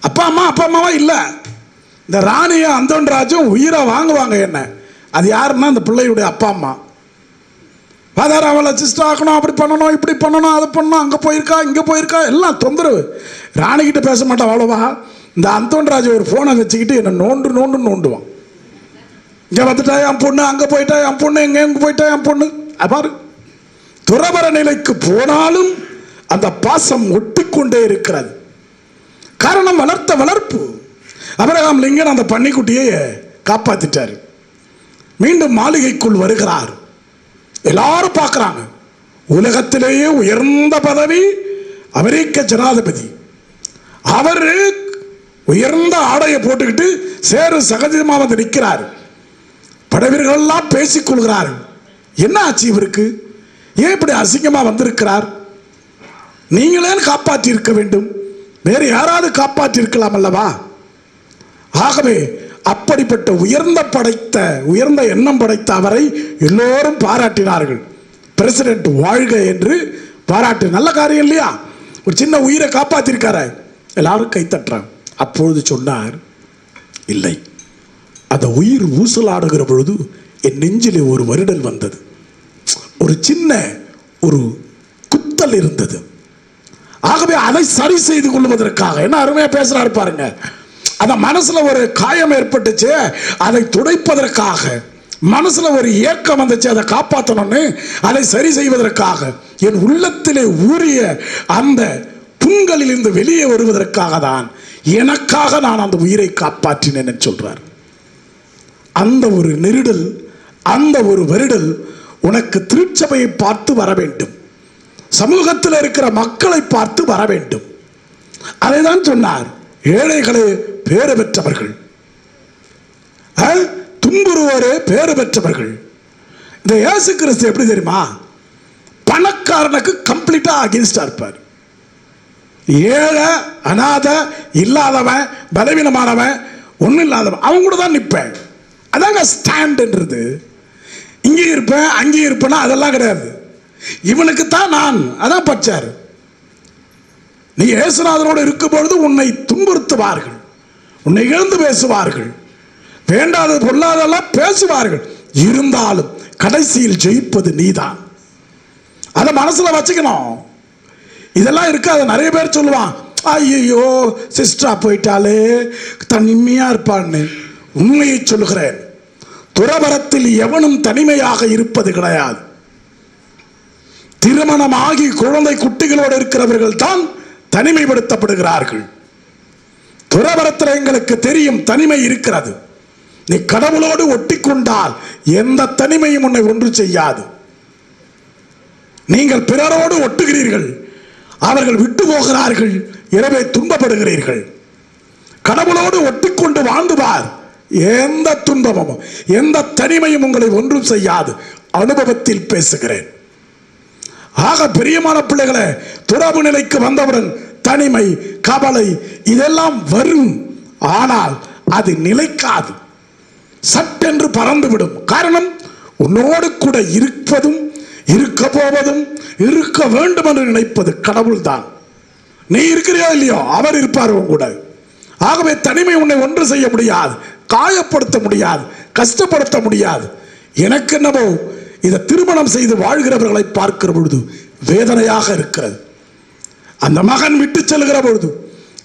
அப்பா அம்மாவா இல்ல. இந்த ராணியும் அந்தோன்ராஜும் உயிரை வாங்குவாங்க. என்ன அது யாருன்னா அந்த பிள்ளையுடைய அப்பா அம்மா. பாதார அவளை சிஸ்டர் ஆக்கணும், அப்படி பண்ணணும், இப்படி பண்ணணும், அதை பண்ணணும், அங்கே போயிருக்கா இங்கே போயிருக்கா, எல்லாம் தொந்தரவு. ராணிக்கிட்ட பேச மாட்டான் அவ்வளோவா. இந்த அந்தோன்ராஜ் ஒரு ஃபோனை வச்சுக்கிட்டு என்னை நோண்டுவான். இங்கே வந்துட்டா என் பொண்ணு, அங்கே போயிட்டா என் பொண்ணு, எங்கே போயிட்டா என் பொண்ணு. பாரு, துறவர நிலைக்கு போனாலும் அந்த பாசம் ஒட்டிக்கொண்டே இருக்கிறது. காரணம் வளர்த்த வளர்ப்பு. அப்ரஹாம் லிங்கன் அந்த பன்னிக்குட்டியை காப்பாத்திட்டார். மீண்டும் மாளிகைக்குள் வருகிறார். எல்லாரும் பார்க்கிறாங்க. உலகத்திலேயே உயர்ந்த பதவி அமெரிக்க ஜனாதிபதி. அவர் உயர்ந்த ஆடையை போட்டுக்கிட்டு சேரு சகஜமா வந்து நிற்கிறார். படைவீரர்கள் எல்லாம் பேசிக் கொள்கிறார். என்ன ஆச்சு இவருக்கு? ஏன் இப்படி அசிங்கமா வந்திருக்கிறார்? நீங்களே காப்பாற்றி இருக்க வேண்டும், வேறு யாராவது காப்பாற்றி இருக்கலாம் அல்லவா? ஆகவே அப்படிப்பட்ட உயர்ந்த எண்ணம் படைத்த அவரை எல்லோரும் பாராட்டினார்கள். பிரசிடென்ட் வாழ்க என்று பாராட்டு. நல்ல காரியம் இல்லையா? ஒரு சின்ன உயிரை காப்பாற்றிருக்காரு. எல்லாரும் கைத்தட்டுறாங்க. அப்பொழுது சொன்னார், இல்லை, அந்த உயிர் ஊசலாடுகிற பொழுது என் நெஞ்சிலே ஒரு வருடல் வந்தது. ஒரு சின்ன ஒரு குத்தல் இருந்தது. ஆகவே அதை சரி செய்து கொள்வதற்காக, என்ன அருமையா பேசுறாரு பாருங்க, அந்த மனசுல ஒரு காயம் ஏற்பட்டுச்சு, அதை துடைப்பதற்காக மனசுல ஒரு ஏக்கம் வந்துச்சு, அதை காப்பாற்றணும்னு, அதை சரி செய்வதற்காக, என் உள்ளத்திலே ஊறிய அந்த புண்களில் இருந்து வெளியே வருவதற்காக தான் எனக்காக நான் அந்த உயிரை காப்பாற்றினேன் சொல்றார். அந்த ஒரு நெருடல், அந்த ஒரு வருடல் உனக்கு திருச்சபையை பார்த்து வர வேண்டும், சமூகத்தில் இருக்கிற மக்களை பார்த்து வர வேண்டும். அதை தான் சொன்னார். ஏழைகளே பேறு பெற்றவர்கள், துன்புறுவோரே பேறு பெற்றவர்கள். இந்த இயேசு கிறிஸ்து எப்படி தெரியுமா? பணக்காரனுக்கு கம்ப்ளீட்டா அகென்ஸ்டா இருப்பார். ஏழை, அநாத, இல்லாதவன், பலவீனமானவன், ஒன்றும் இல்லாதவன், அவங்க கூட தான் நிற்பேன். அதாங்க ஸ்டாண்ட்ன்றது. இங்கேயும் இருப்பேன் அங்கேயும் இருப்பேன்னா அதெல்லாம் கிடையாது. இவனுக்கு தான் நான் அதான் பச்சார். நீ இயேசுநாதனோடு இருக்கும் பொழுது உன்னை துன்புறுத்துவார்கள், உன்னை இழந்து பேசுவார்கள், வேண்டாத பொல்லாதெல்லாம் பேசுவார்கள். இருந்தாலும் கடைசியில் ஜெயிப்பது நீதான். அதை மனசுல வச்சுக்கணும். இதெல்லாம் இருக்காது. நிறைய பேர் சொல்லுவான், ஐயோ சிஸ்டரா போயிட்டாலே தனிமையா இருப்பான்னு. உண்மையை சொல்லுகிறேன், துறவரத்தில் எவனும் தனிமையாக இருப்பது கிடையாது. திருமணமாகி குழந்தை குட்டிகளோடு இருக்கிறவர்கள் தான் தனிமைப்படுத்தப்படுகிறார்கள். துறவரத்தில் எங்களுக்கு தெரியும் தனிமை இருக்கிறது. நீ கடவுளோடு ஒட்டி கொண்டால் எந்த தனிமையும் உன்னை ஒன்று செய்யாது. நீங்கள் பிறரோடு ஒட்டுகிறீர்கள், அவர்கள் விட்டு போகிறார்கள், எனவே துன்பப்படுகிறீர்கள். கடவுளோடு ஒட்டிக்கொண்டு வாழ்ந்துவார், எந்த துன்பமும் எந்த தனிமையும் உங்களை ஒன்றும் செய்யாது. அனுபவத்தில் பேசுகிறேன். ஆக பிரியமான பிள்ளைகளை, துறவு நிலைக்கு வந்தவுடன் தனிமை, கவலை இதெல்லாம் வரும். ஆனால் அது நிலைக்காது, சட்டென்று பறந்துவிடும். காரணம், உன்னோடு கூட இருப்பதும் இருக்க போவதும் இருக்க வேண்டும் என்று நினைப்பது கடவுள் தான். நீ இருக்கிறியோ இல்லையோ அவர் இருப்பார் உன் கூட. ஆகவே தனிமை உன்னை ஒன்று செய்ய முடியாது, காயப்படுத்த முடியாது, கஷ்டப்படுத்த முடியாது. எனக்கு என்னவோ இதை திருமணம் செய்து வாழ்கிறவர்களை பார்க்கிற பொழுது வேதனையாக இருக்கிறது. அந்த மகன் விட்டு செல்கிற பொழுது,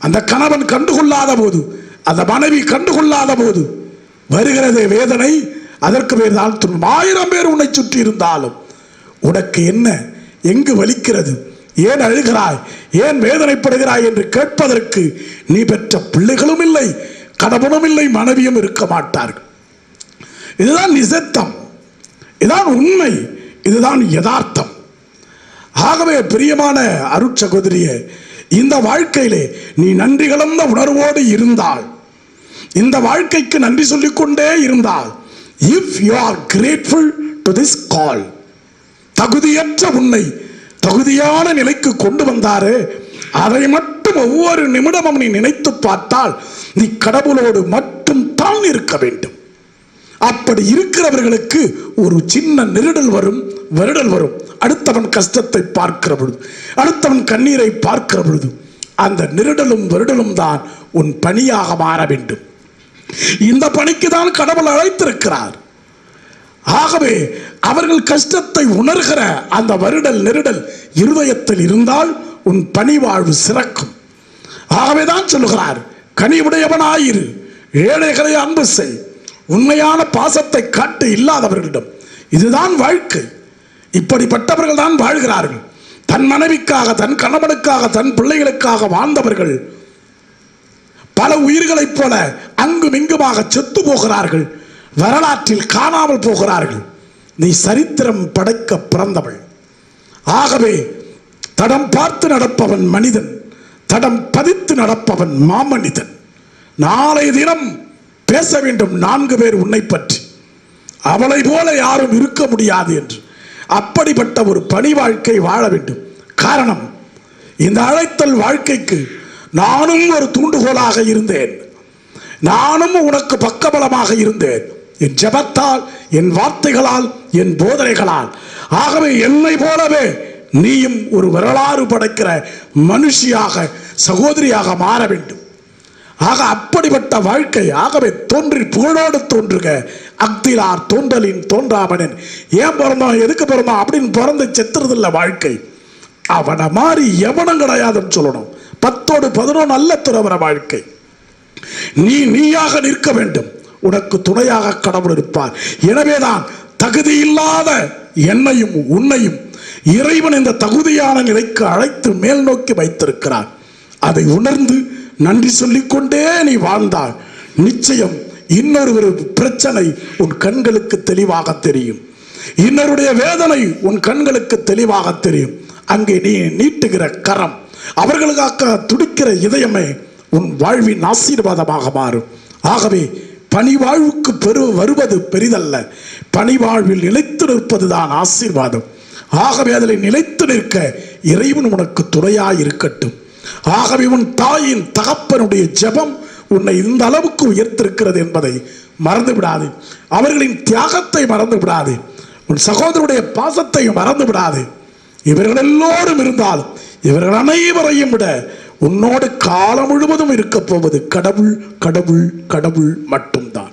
அந்த கணவன் கண்டுகொள்ளாத போது, அந்த மனைவி கண்டுகொள்ளாத போது வருகிறதே வேதனை. அதற்கு பேர் தான் துன்பம். 1000 பேர் உன்னை சுற்றி இருந்தாலும் உனக்கு என்ன, எங்கு வலிக்கிறது, ஏன் அழுகிறாய், ஏன் வேதனைப்படுகிறாய் என்று கேட்பதற்கு நீ பெற்ற பிள்ளைகளும் இல்லை, கடவுளும் இல்லை, மனைவியும் இருக்க மாட்டார்கள். இதுதான் நிசத்தம், இதுதான் உண்மை, இதுதான் யதார்த்தம். ஆகவே பிரியமான அருட்சகோதரியே, இந்த வாழ்க்கையிலே நீ நன்றி கலந்த உணர்வோடு இருந்தால், இந்த வாழ்க்கைக்கு நன்றி சொல்லிக்கொண்டே இருந்தால், if you are grateful to this call, தகுதியற்ற உன்னை தகுதியான நிலைக்கு கொண்டு வந்தாரே, அதை மட்டும் ஒவ்வொரு நிமிடமும் நீ நினைத்து பார்த்தால் நீ கடவுளோடு மட்டும் தான் இருக்க வேண்டும். அப்படி இருக்கிறவர்களுக்கு ஒரு சின்ன நெருடல் வரும், வருடல் வரும். அடுத்தவன் கஷ்டத்தை பார்க்கிற பொழுது, அடுத்தவன் கண்ணீரை பார்க்கிற பொழுது அந்த நெருடலும் வருடலும் தான் உன் பணியாக மாற வேண்டும். இந்த பணிக்கு தான் கடவுள் அழைத்திருக்கிறார். ஆகவே அவர்கள் கஷ்டத்தை உணர்கிற அந்த வருடல் நெருடல் இருதயத்தில் இருந்தால் உன் பணி வாழ்வு சிறக்கும். ஆகவேதான் சொல்லுகிறார், கனிவுடையவனாயிரு, ஏழைகளை அன்பு செய், உண்மையான பாசத்தை காட்டு இல்லாதவர்களிடம். இதுதான் வாழ்க்கை. இப்படிப்பட்டவர்கள் தான் வாழ்கிறார்கள். தன் மனைவிக்காக, தன் கணவனுக்காக, தன் பிள்ளைகளுக்காக வாழ்ந்தவர்கள் பல உயிர்களைப் போல அங்கும் இங்குமாக செத்து போகிறார்கள், வரலாற்றில் காணாமல் போகிறார்கள். நீ சரித்திரம் படைக்க பிறந்தவள். ஆகவே தடம் பார்த்து நடப்பவன் மனிதன், தடம் பதித்து நடப்பவன் மாமனிதன். நாளை தினம் பேச வேண்டும் 4 பேர் உன்னை பற்றி, அவளை போல யாரும் இருக்க முடியாது என்று. அப்படிப்பட்ட ஒரு பணி வாழ்க்கை வாழ வேண்டும். காரணம், இந்த அழைத்தல் வாழ்க்கைக்கு நானும் ஒரு தூண்டுகோலாக இருந்தேன், நானும் உனக்கு பக்கபலமாக இருந்தேன், என் ஜெபத்தால், என் வார்த்தைகளால், என் போதனைகளால். ஆகவே என்னை போலவே நீயும் ஒரு வரலாறு படைக்கிற மனுஷியாக, சகோதரியாக மாற வேண்டும். ஆக அப்படிப்பட்ட வாழ்க்கை. ஆகவே தோன்றி புகழோடு தோன்றுக அக்திலார் தோன்றலின் தோன்றாமனன். ஏன் பிறந்தோம், எதுக்கு பிறந்தோம் அப்படின்னு பிறந்து செத்துறதில்ல வாழ்க்கை. அவனை மாறி எவனும் கிடையாதுன்னு சொல்லணும். 10ஓடு 11 நல்ல துறவர வாழ்க்கை. நீ நீயாக நிற்க வேண்டும், உனக்கு துணையாக கடவுள் இருப்பார். எனவேதான் தகுதி இல்லாத என்னையும் உன்னையும் இறைவன் இந்த தகுதியான நிலைக்கு அழைத்து மேல் நோக்கி வைத்திருக்கிறார். அதை உணர்ந்து நன்றி சொல்லிக்கொண்டே நீ வாழ்ந்தால் நிச்சயம் இன்னொரு பிரச்சனை உன் கண்களுக்கு தெளிவாக தெரியும். இன்னொருடைய வேதனை உன் கண்களுக்கு தெளிவாக தெரியும். அங்கே நீ நீட்டுகிற கரம், அவர்களுக்காக துடிக்கிற இதயமே உன் வாழ்வின் ஆசீர்வாதமாக மாறும். ஆகவே பணிவாழ்வுக்கு வருவது பெரிதல்ல, பணிவாழ்வில் நிலைத்து நிற்பதுதான் ஆசீர்வாதம். ஆகவே அதில் நிலைத்து நிற்க இறைவன் உனக்கு துணையாய் இருக்கட்டும். ஆகவே உன் தாயின் தகப்பனுடைய ஜெபம் உன்னை இந்த அளவுக்கு உயர்த்திருக்கிறது என்பதை மறந்து விடாது. அவர்களின் தியாகத்தை மறந்து விடாது. உன் சகோதரருடைய பாசத்தை மறந்து விடாது. இவர்கள் எல்லோரும் இருந்தாலும் இவர்கள் அனைவரையும் விட உன்னோடு காலம் முழுவதும் இருக்க போவது கடவுள், கடவுள், கடவுள் மட்டும்தான்.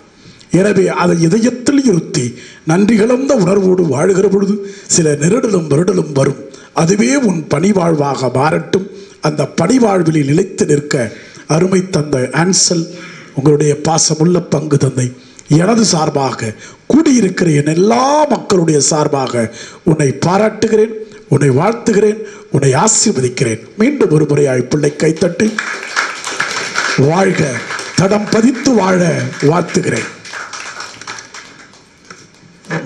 எனவே அதை இதயத்தில் இருத்தி நன்றி கலந்த உணர்வோடு வாழ்கிற பொழுது சில நெருடலும் வருடலும் வரும். அதுவே உன் பணிவாழ்வாக மாறட்டும். அந்த பணிவாழ்வில் நிலைத்து நிற்க அருமை தந்தை ஆன்சல், உங்களுடைய பாசமுள்ள பங்கு தந்தை, எனது சார்பாக கூடியிருக்கிற என் எல்லா மக்களுடைய சார்பாக உன்னை பாராட்டுகிறேன், உன்னை வாழ்த்துகிறேன், உன்னை ஆசீர்வதிக்கிறேன். மீண்டும் ஒரு முறையாய் பிள்ளை கைத்தட்டி வாழ்க, தடம் பதித்து வாழ வாழ்த்துகிறேன்.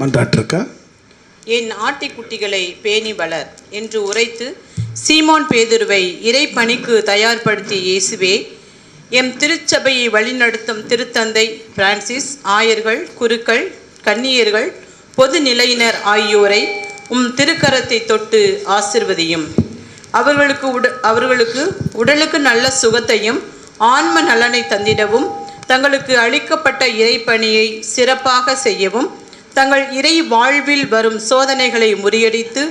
மன்றாட்டிருக்கா? என் ஆட்டிக்குட்டிகளை பேணி வளர் என்று உரைத்து சீமோன் பேதுருவை இறை பணிக்கு தயார்படுத்திய இயேசுவே, எம் திருச்சபையை வழிநடத்தும் திருத்தந்தை பிரான்சிஸ், ஆயர்கள், குருக்கள், கன்னியர்கள், பொது நிலையினர் ஆகியோரை உம் திருக்கரத்தை தொட்டு ஆசிர்வதியும். அவர்களுக்கு உடலுக்கு நல்ல சுகத்தையும் ஆன்ம நலனை தந்திடவும், தங்களுக்கு அளிக்கப்பட்ட இறைப்பணியை சிறப்பாக செய்யவும், தங்கள் இறை வாழ்வில் வரும் சோதனைகளை முறியடித்து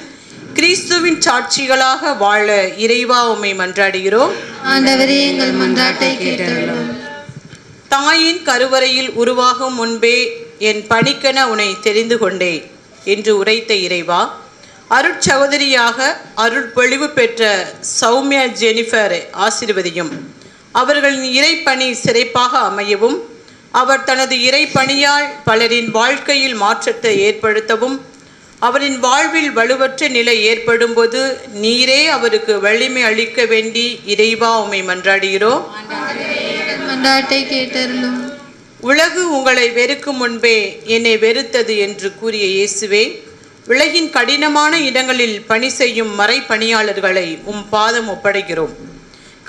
கிறிஸ்துவின் சாட்சிகளாக வாழ இறைவா உம்மை மன்றாடுகிறோம். ஆண்டவரே, எங்கள் மன்றாட்டை கேட்டருளும். தாயின் கருவறையில் உருவாகும் முன்பே என் பணிக்கென உன்னை தெரிந்து கொண்டேன் என்று உரைத்த இறைவா, அருட்சகோதரியாக அருட்பொழிவு பெற்ற சௌமியா ஜெனிஃபர் ஆசீர்வதியும். அவர்களின் இறைப்பணி சிறப்பாக அமையவும், அவர் தனது இறைப்பணியால் பலரின் வாழ்க்கையில் மாற்றத்தை ஏற்படுத்தவும், அவரின் வாழ்வில் வலுவற்ற நிலை ஏற்படும் போது நீரே அவருக்கு வலிமை அளிக்க வேண்டி இறைவா உம்மை மன்றாடுகிறோம். மன்றாட்டை கேட்டருளும். உலகு உங்களை வெறுக்கும் முன்பே என்னை வெறுத்தது என்று கூறிய இயேசுவே, உலகின் கடினமான இடங்களில் பணி செய்யும் மறை பணியாளர்களை உம் பாதம் ஒப்படைக்கிறோம்.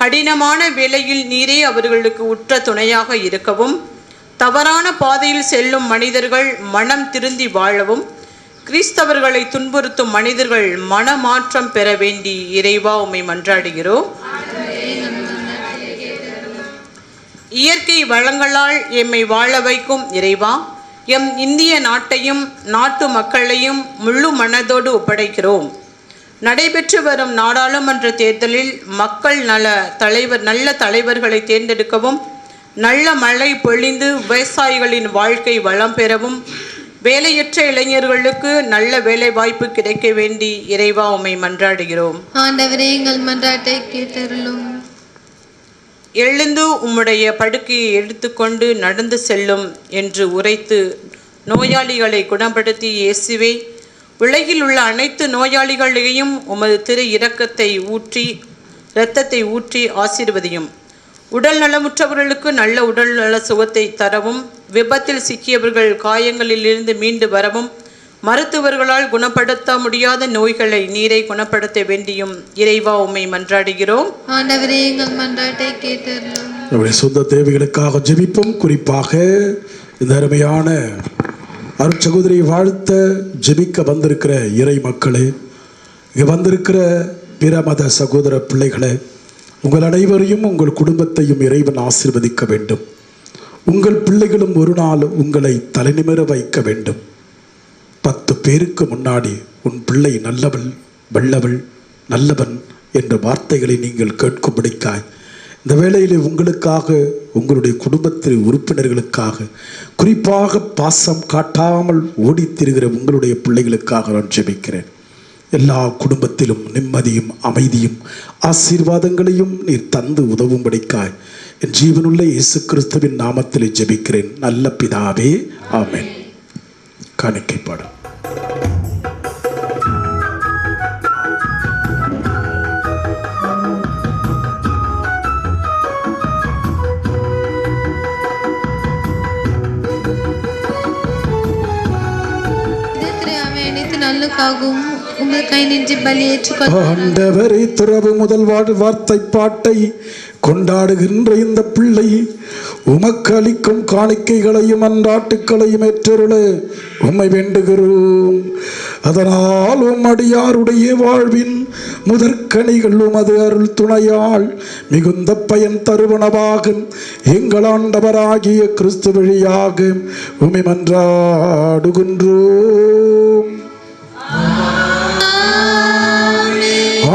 கடினமான வேளையில் நீரே அவர்களுக்கு உற்ற துணையாக இருக்கவும், தவறான பாதையில் செல்லும் மனிதர்கள் மனம் திருந்தி வாழவும், கிறிஸ்தவர்களை துன்புறுத்தும் மனிதர்கள் மனமாற்றம் பெற வேண்டி இறைவா உம்மை மன்றாடுகிறோம். இயற்கை வளங்களால் எம்மை வாழ வைக்கும் இறைவா, எம் இந்திய நாட்டையும் நாட்டு மக்களையும் முழு மனதோடு ஒப்படைக்கிறோம். நடைபெற்று வரும் நாடாளுமன்ற தேர்தலில் மக்கள் நல்ல தலைவர்களை தேர்ந்தெடுக்கவும், நல்ல மழை பொழிந்து விவசாயிகளின் வாழ்க்கை வளம் பெறவும், வேலையற்ற இளைஞர்களுக்கு நல்ல வேலை வாய்ப்பு கிடைக்க வேண்டி இறைவா உம்மை மன்றாடுகிறோம். ஆண்டவரே, எங்கள் மன்றாட்டை கேட்டருளும். எழுந்து உம்முடைய படுக்கையை எடுத்துக்கொண்டு நடந்து செல்லும் என்று உரைத்து நோயாளிகளை குணப்படுத்தி இயேசுவே, உலகில் உள்ள அனைத்து நோயாளிகளையும் உமது திரு இரத்தத்தை ஊற்றி ஆசீர்வதியும். உடல் நலமுற்றவர்களுக்கு நல்ல உடல் நல சுகத்தை தரவும், விபத்தில் சிக்கியவர்கள் காயங்களிலிருந்து மீண்டு வரவும், மருத்துவர்களால் குணப்படுத்த முடியாத நோய்களை நீரை குணப்படுத்த வேண்டியும் இறைவா உம்மை மன்றாடுகிறோம். ஆண்டவரே, எங்கள் மன்றாட்டை கேட்டருளும். நம்முடைய சொந்த தேவைகளுக்காக ஜெபிப்போம். குறிப்பாக இந்த அருமையான அருட்சகோதரியை வாழ்த்த ஜெபிக்க வந்திருக்கிற இறை மக்களே, இங்கே வந்திருக்கிற பிற மத சகோதர பிள்ளைகளே, உங்கள் அனைவரையும் உங்கள் குடும்பத்தையும் இறைவன் ஆசீர்வதிக்க வேண்டும். உங்கள் பிள்ளைகளும் ஒரு நாள் உங்களை தலைநிமிர வைக்க வேண்டும். 10 பேருக்கு முன்னாடி உன் பிள்ளை நல்லவள், வல்லவள், நல்லவன் என்ற வார்த்தைகளை நீங்கள் கேட்கும்படிக்காய் இந்த வேளையிலே உங்களுக்காக, உங்களுடைய குடும்பத்தில் உறுப்பினர்களுக்காக, குறிப்பாக பாசம் காட்டாமல் ஓடித்திருக்கிற உங்களுடைய பிள்ளைகளுக்காக நான் ஜெபிக்கிறேன். எல்லா குடும்பத்திலும் நிம்மதியும் அமைதியும் ஆசீர்வாதங்களையும் நீர் தந்து உதவும்படிக்காய் என் ஜீவனுள்ள இயேசு கிறிஸ்துவின் நாமத்தில் ஜெபிக்கிறேன் நல்ல பிதாவே, ஆமென். காணிக்கை பாடும். உங்கள் கை நின்று பலி ஏற்றுக்கொள்ள ஆண்டவரே, துறவு முதல் வார்த்தை பாட்டை கொண்டாடுகின்ற இந்த பிள்ளை உமக்கு அளிக்கும் காணிக்கைகளையும் அன்றாட்டுக்களையும் ஏற்றருள உம்மை வேண்டுகிறோம். அதனால் உம்மடியாருடைய வாழ்வின் முதற்கனிகள் உமது அருள் துணையால் மிகுந்த பயன் தருவனவாக எங்கள் ஆண்டவராகிய கிறிஸ்து வழியாக உம்மை மன்றாடுகின்றோம்.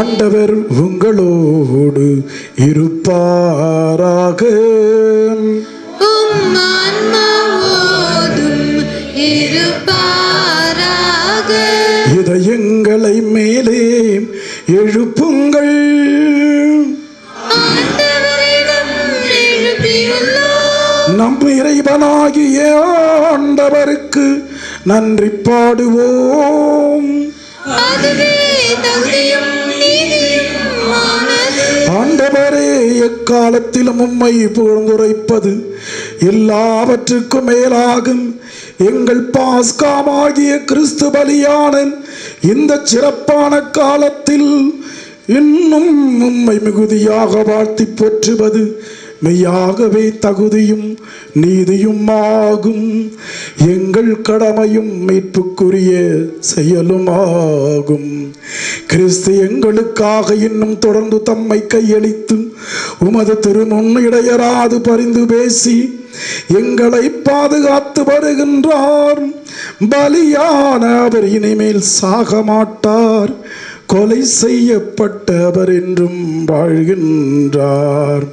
ஆண்டவர் உங்களோடு இருப்பாராக. உம் ஆன்மாவோடும் இருப்பாராக. இதயங்களை மேலே எழுப்புங்கள். ஆண்டவரிடம் எழுப்பியுள்ளோம். நம் இறைவனாகிய ஆண்டவருக்கு நன்றி பாடுவோம். அதுவே தகுதியும் நீதியுமானது. ஆண்டவரே, எக்காலத்திலும் உம்மை புகழ்ந்துரைப்பது எல்லாவற்றுக்கும் மேலாகும். எங்கள் பாஸ்காமாகிய கிறிஸ்து பலியான இந்த சிறப்பான காலத்தில் இன்னும் உம்மை மிகுதியாக வாழ்த்தி போற்றுவது மெய்யாகவே தகுதியும் நீதியும் ஆகும். எங்கள் கடமையும் மீட்புக்குரிய செயலும் ஆகும். கிறிஸ்து எங்களுக்காக இன்னும் தொடர்ந்து தம்மை கையளித்து உமது திருமுன் இடையராது பரிந்து பேசி எங்களை பாதுகாத்து வருகின்றார். பலியான அவர் இனிமேல் சாக மாட்டார். கொலை செய்யப்பட்டவர் என்றும் வாழ்கின்றார்.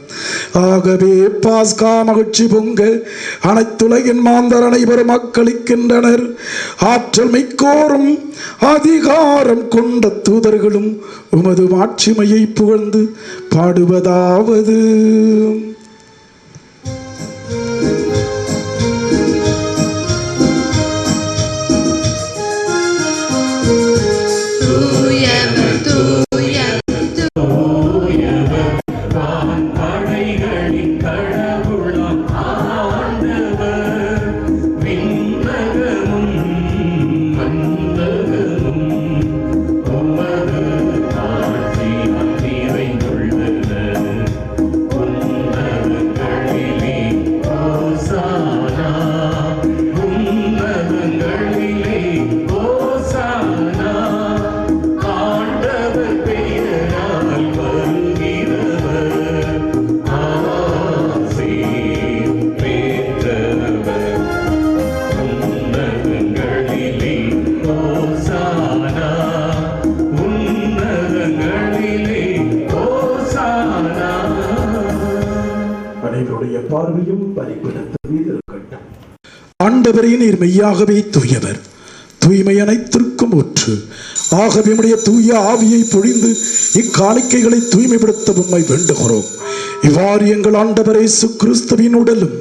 ஆகவே பாஸ்கா மகிழ்ச்சி பொங்க அனைத்துலகின் மாந்தர் அனைவரும் மக்களிக்கின்றனர். ஆற்றல் மிக்கோரும் அதிகாரம் கொண்ட தூதர்களும் உமது மாட்சிமையை புகழ்ந்து பாடுவதாவது: ஆண்டவரே, நீர் மெய்யாகவே தூயவர், தூய்மை அனைத்திற்கும் ஊற்று. ஆகவே உம்முடைய தூய ஆவியை பொழிந்து இக்காணிக்கைகளை தூய்மைப்படுத்த உம்மை வேண்டுகிறோம். இவ்வாறு எங்கள் ஆண்டவர் இயேசு கிறிஸ்துவின் உடலும்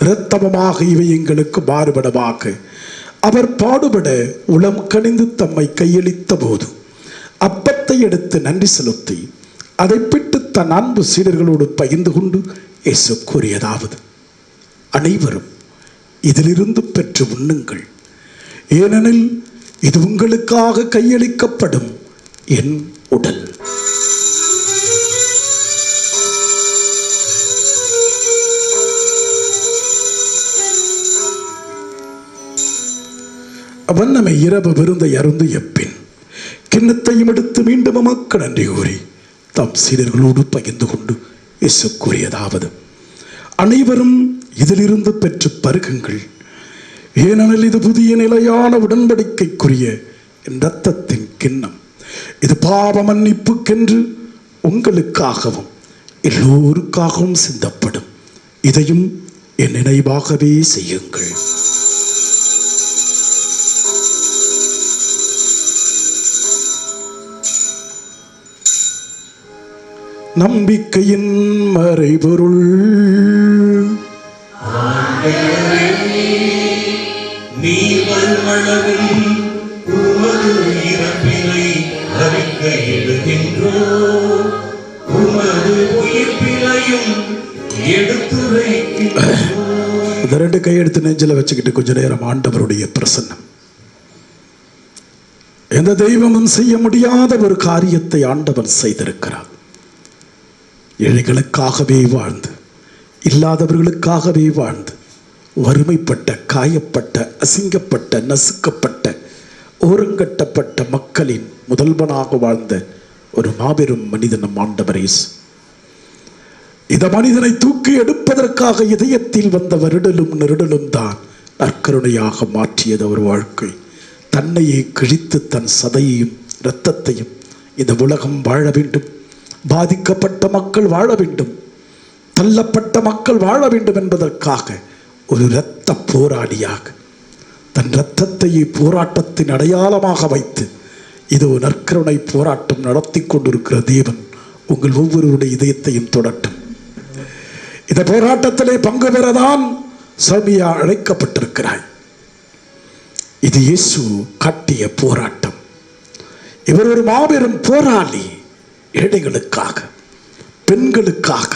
இரத்தமுமாக இவை எங்களுக்கு மாறுபடவாக. அவர் பாடுபட உளம் கனிந்து தம்மை கையளித்த போது அப்பத்தை எடுத்து நன்றி செலுத்தி அதை பிட்டு தன் அன்பு சீடர்களோடு பகிர்ந்து கொண்டு இயேசு கூறியதாவது: அனைவரும் இதிலிருந்து பெற்று உண்ணுங்கள், ஏனெனில் இது உங்களுக்காக கையளிக்கப்படும் என் உடல். அவன் நம்மை இரவு விருந்தை அருந்திய பின் கிண்ணத்தையும் எடுத்து மீண்டும் உமக்கு நன்றி கூறி தம் சீடர்களோடு பகிர்ந்து கொண்டு இயேசு கூறியதாவது: அனைவரும் இதிலிருந்து பெற்று பருகுங்கள், ஏனெனில் இது புதிய நிலையான உடன்படிக்கைக்குரிய என் இரத்தத்தின் கிண்ணம். இது பாவ மன்னிப்புக்கென்று உங்களுக்காகவும் எல்லோருக்காகவும் சிந்தப்படும். இதையும் என் நினைவாகவே செய்யுங்கள். நம்பிக்கையின் மறைபொருள். நீ வருமளவும் உமது இறப்பினை அறிக்கையிடுகின்றோம், உமது உயிர்ப்பினையும் எடுத்துரைக்கின்றோம். இந்த ரெண்டு கையெடுத்து நெஞ்சில வச்சுக்கிட்டு கொஞ்ச நேரம் ஆண்டவருடைய பிரசன்னம் எந்த தெய்வமும் செய்ய முடியாத ஒரு காரியத்தை ஆண்டவன் செய்திருக்கிறார். ஏழைகளுக்காகவே வாழ்ந்து, இல்லாதவர்களுக்காகவே வாழ்ந்து, வறுமைப்பட்ட, காயப்பட்ட, அசிங்கப்பட்ட, நசுக்கப்பட்ட, ஓரங்கட்டப்பட்ட மக்களின் முதல்வனாக வாழ்ந்த ஒரு மாபெரும் மனிதன் நம் ஆண்டவர் இயேசு. இந்த மனிதனை தூக்கி எடுப்பதற்காக இதயத்தில் வந்த வருடலும் நெருடலும் தான் நற்கருணையாக மாற்றியது ஒரு வாழ்க்கை. தன்னையே கிழித்து தன் சதையையும் இரத்தத்தையும் இந்த உலகம் வாழ வேண்டும், பாதிக்கப்பட்ட மக்கள் வாழ வேண்டும், தள்ளப்பட்ட மக்கள் வாழ வேண்டும் என்பதற்காக ஒரு இரத்த போராளியாக தன் இரத்தத்தையே போராட்டத்தின் அடையாளமாக வைத்து இதோ நற்கருணை போராட்டம் நடத்தி கொண்டிருக்கிற தேவன் உங்கள் ஒவ்வொருவருடைய இதயத்தையும் தொடட்டும். இந்த போராட்டத்திலே பங்கு பெறதான் சௌமியா அழைக்கப்பட்டிருக்கிறாய். இது இயேசு காட்டிய போராட்டம். இவர் ஒரு மாபெரும் போராளி. ஏழைகளுக்காக, பெண்களுக்காக,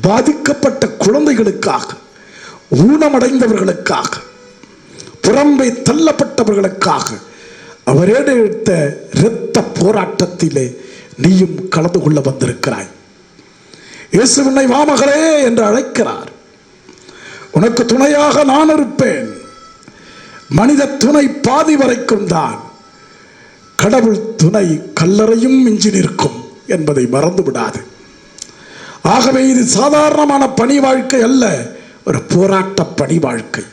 பாதிக்கப்பட்ட குழந்தைகளுக்காக, ஊனமடைந்தவர்களுக்காக, புறம்பே தள்ளப்பட்டவர்களுக்காக அவர் எடுத்த இரத்த போராட்டத்திலே நீயும் கலந்து கொள்ள வந்திருக்கிறாய். இயேசு உன்னை வா மகளே என்று அழைக்கிறார். உனக்கு துணையாக நான் இருப்பேன். மனித துணை பாதி வரைக்கும் தான், கடவுள் துணை கல்லறையும் மிஞ்சி நிற்கும் என்பதை மறந்து விடாது. ஆகவே இது சாதாரணமான பணி வாழ்க்கை அல்ல, ஒரு போராட்ட பணி வாழ்க்கை.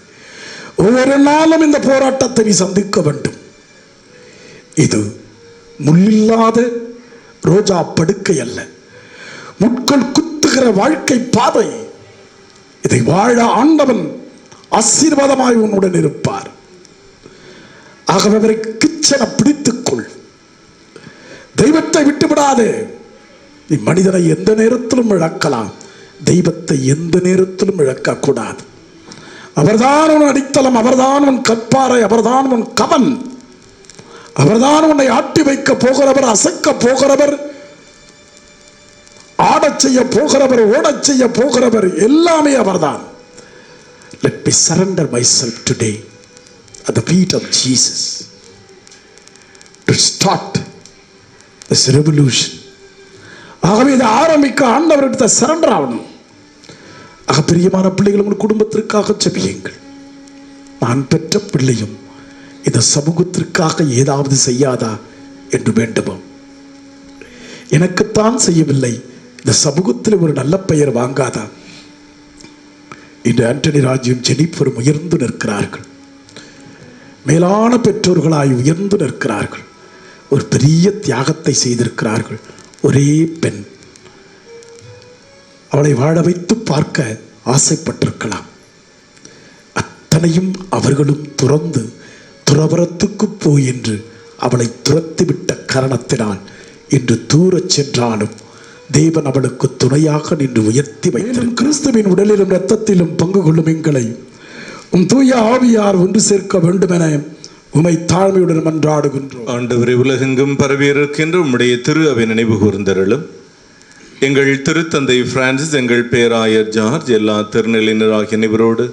ஒவ்வொரு நாளும் இந்த போராட்டத்தை நீ சந்திக்க வேண்டும். இது முள்ளில்லாத ரோஜா படுக்கை அல்ல, முட்கள் குத்துகிற வாழ்க்கை பாதை. இதை வாழ ஆண்டவன் ஆசீர்வாதமாய் உன்னுடன் இருப்பார். ஆகவே அவரை கிச்சன பிடித்துக்கொள். தெய்வத்தை விட்டுவிடாதே. நீ மனிதனை எந்த நேரத்திலும் இழக்கலாம், தெய்வத்தை எந்த நேரத்திலும் இழக்கக்கூடாது. அவர்தான் உன் அடித்தளம், அவர்தான் உன் கற்பாறை, அவர்தான் உன் கவன், அவர்தான் உன்னை ஆட்டி வைக்க போகிறவர், அசைக்க போகிறவர், ஆடச் செய்ய போகிறவர், ஓடச் செய்ய போகிறவர், எல்லாமே அவர்தான். Let me surrender myself today at the feet of Jesus to start this revolution. ஆகவே இதை ஆரம்பிக்க ஆண்டவர்கிட்ட சரண்டர் ஆகணும். ஆக பிரியமான பிள்ளைகள், உங்கள் குடும்பத்திற்காக ஜெபியுங்கள். நான் பெற்ற பிள்ளையும் இந்த சமூகத்திற்காக ஏதாவது செய்யாதா என்று வேண்டுமோ? எனக்குத்தான் செய்யவில்லை, இந்த சமூகத்தில் ஒரு நல்ல பெயர் வாங்காதா? இன்று ஆண்டனி ராஜ்யம் ஜெனிஃபரும் உயர்ந்து நிற்கிறார்கள். மேலான பெற்றோர்களாய் உயர்ந்து நிற்கிறார்கள். ஒரு பெரிய தியாகத்தை செய்திருக்கிறார்கள். ஒரே பெண், அவளை வாழ வைத்து பார்க்க ஆசைப்பட்டிருக்கலாம். அத்தனையும் அவர்களும் துறந்து துறவரத்துக்கு போய் என்று அவளை துரத்திவிட்ட காரணத்தினால் இன்று தூரச் சென்றாலும் தேவன் அவளுக்கு துணையாக நின்று உயர்த்தி வைத்தார். கிறிஸ்துவின் உடலிலும் இரத்தத்திலும் பங்கு கொள்ளும் எங்களை உம் தூய ஆவியார் ஒன்று சேர்க்க வேண்டுமென உமை தாழ்மையுடன் மன்றாடுகின்றோம். ஆண்டவரை, உலகெங்கும் பரவியிருக்கின்ற உம்முடைய திரு அவை நினைவு கூர்ந்தருளும். எங்கள் திருத்தந்தை பிரான்சிஸ், எங்கள் பேராயர் ஜார்ஜ், எல்லா திருநிலையினராகிய அனைவரோடு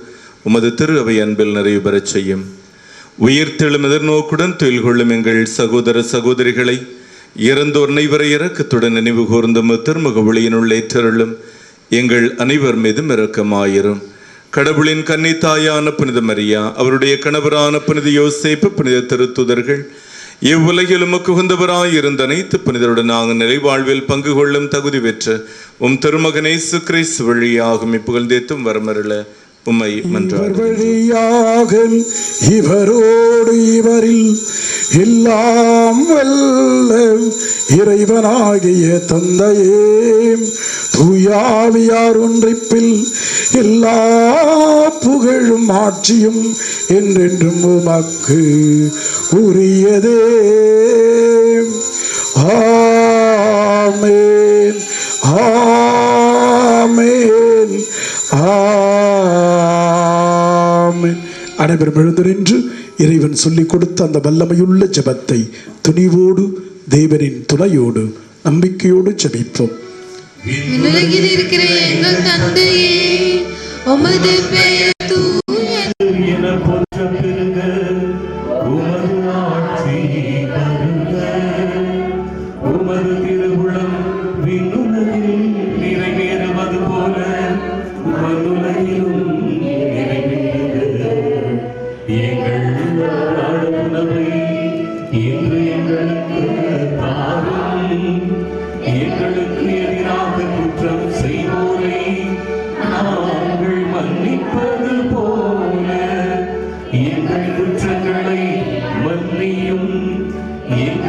உமது திரு அவை அன்பில் நிறைவு பெறச் செய்யும். உயிர்த்தெழும் எதிர்நோக்குடன் தொழில் கொள்ளும் எங்கள் சகோதர சகோதரிகளை இறந்தோர் அனைவரை இரக்கத்துடன் நினைவு கூர்ந்தும் திருமுக ஒளியினுள் ஏற்றருளும். எங்கள் அனைவர் மீதும் இரக்கமாயிரும். கடவுளின் கன்னித்தாயான புனித மரியா, அவருடைய கணவரான புனித யோசேப்பு, புனித திருத்துதர்கள், இவ்வுலகில் உமக்கு உகந்தவராய் இருந்த அனைத்து புனிதருடன் நாங்கள் நிறைவாழ்வில் பங்கு கொள்ளும் தகுதி பெற்ற உம் திருமகன் இயேசு கிறிஸ்து வழியாகும் இப்புகழ்ந்தேத்தும் வரமருள உம்மை மன்றாடுகிறோம். இவரோடு இவரில் எல்லாம் வல்ல இறைவனாகிய தந்தையே, தூயாவியார் ஒன்றிப்பில் எல்லா புகழும் ஆட்சியும் என்றென்றும் உமக்கு உரியதே. ஆமென், ஆமென், ஆமென். அனைவரும் எழுந்து நின்று இறைவன் சொல்லிக் கொடுத்த அந்த வல்லமையுள்ள ஜெபத்தை துணிவோடு, தேவனின் துணையோடு, நம்பிக்கையோடு ஜெபிப்போம். விண்ணுலகில் இருக்கிற எங்கள் தந்தையே, உமது பெயர் தூயது என போற்ற பெருக, உமது ஆட்சி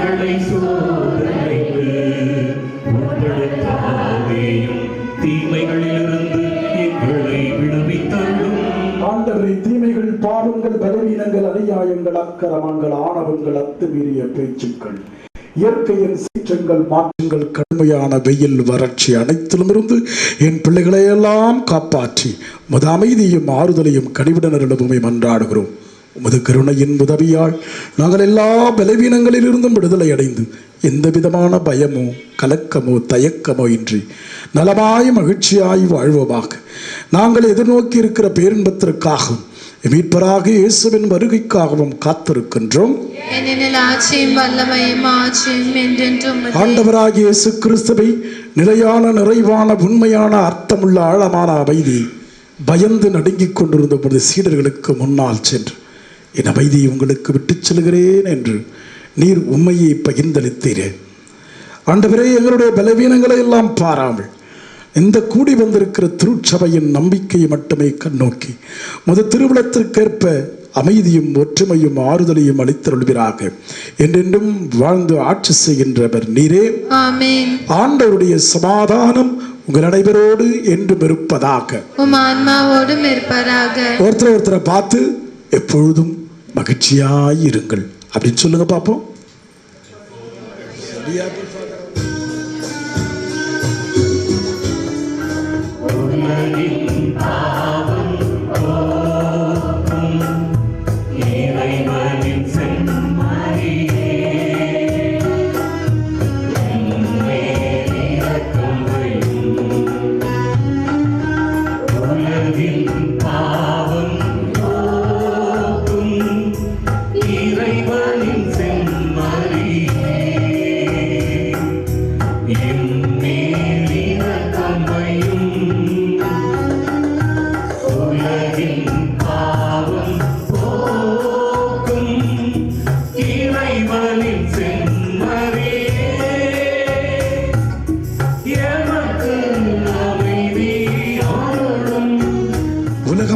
எங்களை சோதனைக்கு உட்படுத்தாதேயும் தீமைகளிலிருந்து எங்களை விடுவித்தருளும். ஆண்டவரே, தீமைகள், பாவங்கள், பலவீனங்கள், அநியாயங்கள், அக்கிரமங்கள், ஆணவங்கள், அத்துமீறிய பேச்சுக்கள், இயற்கையின் சீற்றங்கள், மாற்றங்கள், கடுமையான வெயில், வறட்சி அனைத்திலுமிருந்து என் பிள்ளைகளை எல்லாம் காப்பாற்றி உமது அமைதியும் ஆறுதலையும் கனிவுடனரிடமுமே மன்றாடுகிறோம். உமது கருணையின் உதவியால் நாங்கள் எல்லா பலவீனங்களிலிருந்தும் விடுதலை அடைந்து எந்த விதமான பயமோ கலக்கமோ தயக்கமோ இன்றி நலமாய் மகிழ்ச்சியாய் வாழ்வோமாக. நாங்கள் எதிர்நோக்கி இருக்கிற பேரின்பத்திற்காகவும் மீட்பராக இயேசுவின் வருகைக்காகவும் காத்திருக்கின்றோம். ஆண்டவராகிய இயேசு கிறிஸ்துவை நிலையான, நிறைவான, உண்மையான, அர்த்தமுள்ள, ஆழமான அமைதி பயந்து நடுங்கிக் கொண்டிருந்த பொழுது சீடர்களுக்கு முன்னால் சென்று என் அமைதியை உங்களுக்கு விட்டுச் செல்கிறேன் என்று நீர் உண்மையை பகிர்ந்தளித்தீரே. ஆண்டவரே, எங்களுடைய பலவீனங்களை எல்லாம் பாராமல் இந்த கூடி வந்திருக்கிற திருச்சபையின் நம்பிக்கையை மட்டுமே கண்ணோக்கி முத திருவிழத்திற்கேற்ப அமைதியும் ஒற்றுமையும் ஆறுதலையும் அளித்தருள்வீராக. என்றென்றும் வாழ்ந்து ஆட்சி செய்கின்றவர் நீரே. ஆண்டவருடைய சமாதானம் உங்கள் அனைவரோடு என்றும் இருப்பதாக. ஒருத்தரை பார்த்து எப்பொழுதும் மகிழ்ச்சியாயிருங்கள் அப்படின்னு சொல்லுங்க பார்ப்போம்.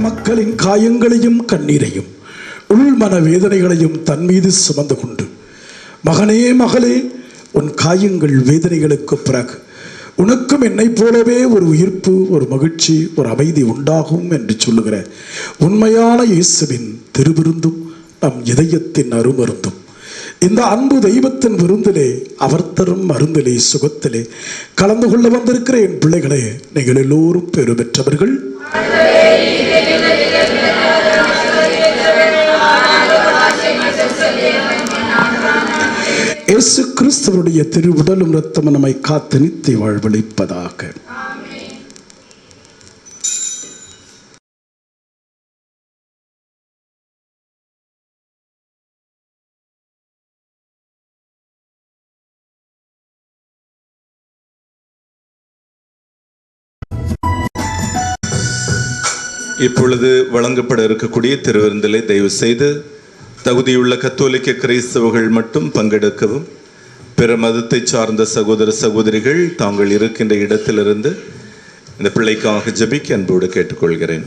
மக்களின் காயங்களையும் கண்ணீரையும் உள்மன வேதனைகளையும் தன் மீது சுமந்து கொண்டு, மகனே மகளே, உன் காயங்கள் வேதனைகளுக்கு பிறகு உனக்கும் என்னை போலவே ஒரு உயிர்ப்பு, ஒரு மகிழ்ச்சி, ஒரு அமைதி உண்டாகும் என்று சொல்லுகிற உண்மையான இயேசுவின் திருவிருந்தும் நம் இதயத்தின் அருமருந்தும் இந்த அன்பு தெய்வத்தின் விருந்திலே, அவர் தரும் மருந்திலே, சுகத்திலே கலந்து கொள்ள வந்திருக்கிற என் பிள்ளைகளே, நீங்கள் எல்லோரும் பெரு பெற்றவர்கள். இயேசு கிறிஸ்துவுடைய திரு உடலும் இரத்தமும் நம்மை காத்து நித்திய வாழ்வளிப்பதாக. இப்பொழுது வழங்கப்பட இருக்கக்கூடிய திருவிருந்திலே தயவு செய்து தகுதியுள்ள கத்தோலிக்க கிறிஸ்தவர்கள் மட்டும் பங்கெடுக்கவும். பிற மதத்தை சார்ந்த சகோதர சகோதரிகள் தாங்கள் இருக்கின்ற இடத்திலிருந்து இந்த பிள்ளைக்காக ஜெபிக்க அன்போடு கேட்டுக்கொள்கிறேன்.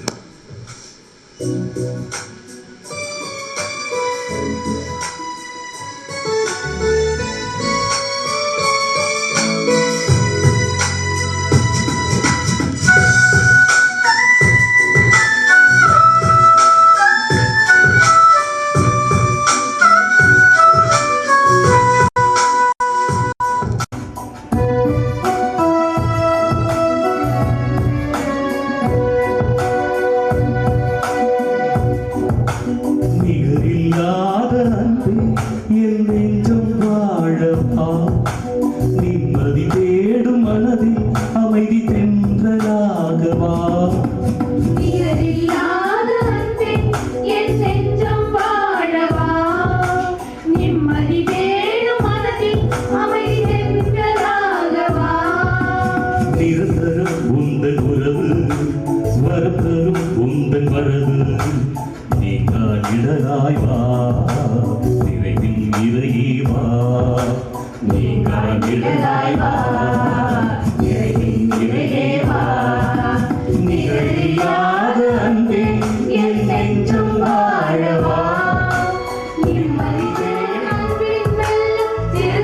Yeah.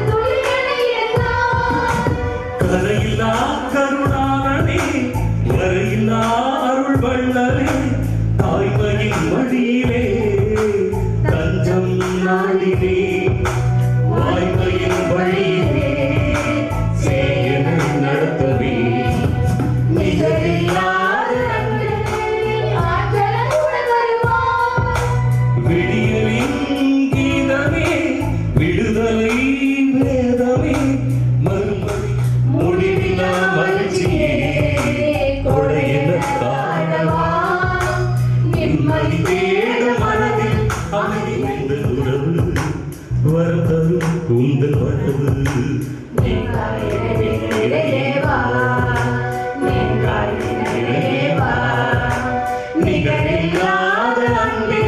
நிகரில்லாத அன்பே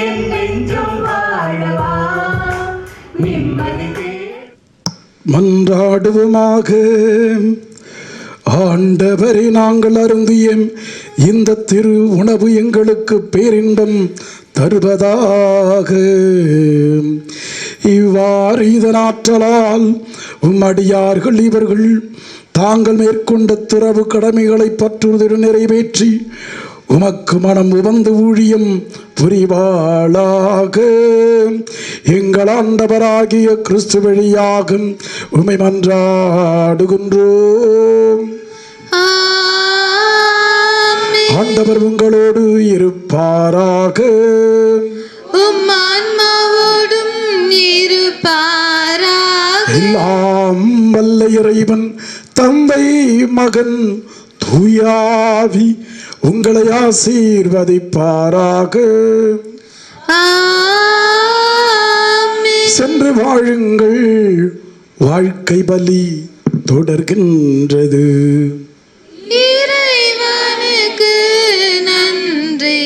என் நெஞ்சம் வாழவா நிம்மதி மன்றாடுவோமாக. ஆண்டவரே, நாங்கள் அருந்திய இந்த திரு உணவு எங்களுக்கு பேரின்பம் தருவதாக. இவ்வாறு இதன் ஆற்றலால் உம்மடியார்கள் இவர்கள் தாங்கள் மேற்கொண்ட துறவு கடமைகளை பற்றுவதுடன் நிறைவேற்றி உமக்கு மனம் உவந்து ஊழியம் புரிவாளாக. எங்கள் ஆண்டவராகிய கிறிஸ்து வழியாக உம்மை மன்றாடுகின்றோம். ஆண்டவர் உங்களோடு இருப்பாராக. உம் ஆன்மாவோடும் இருப்பாராக. எல்லாம் வல்ல இறைவன் தந்தை மகன் தூயாவி உங்களை ஆசீர்வதிப்பாராக. சென்று வாழுங்கள். வாழ்க்கை பலி தொடர்கின்றது. இறைவனுக்கு நன்றி.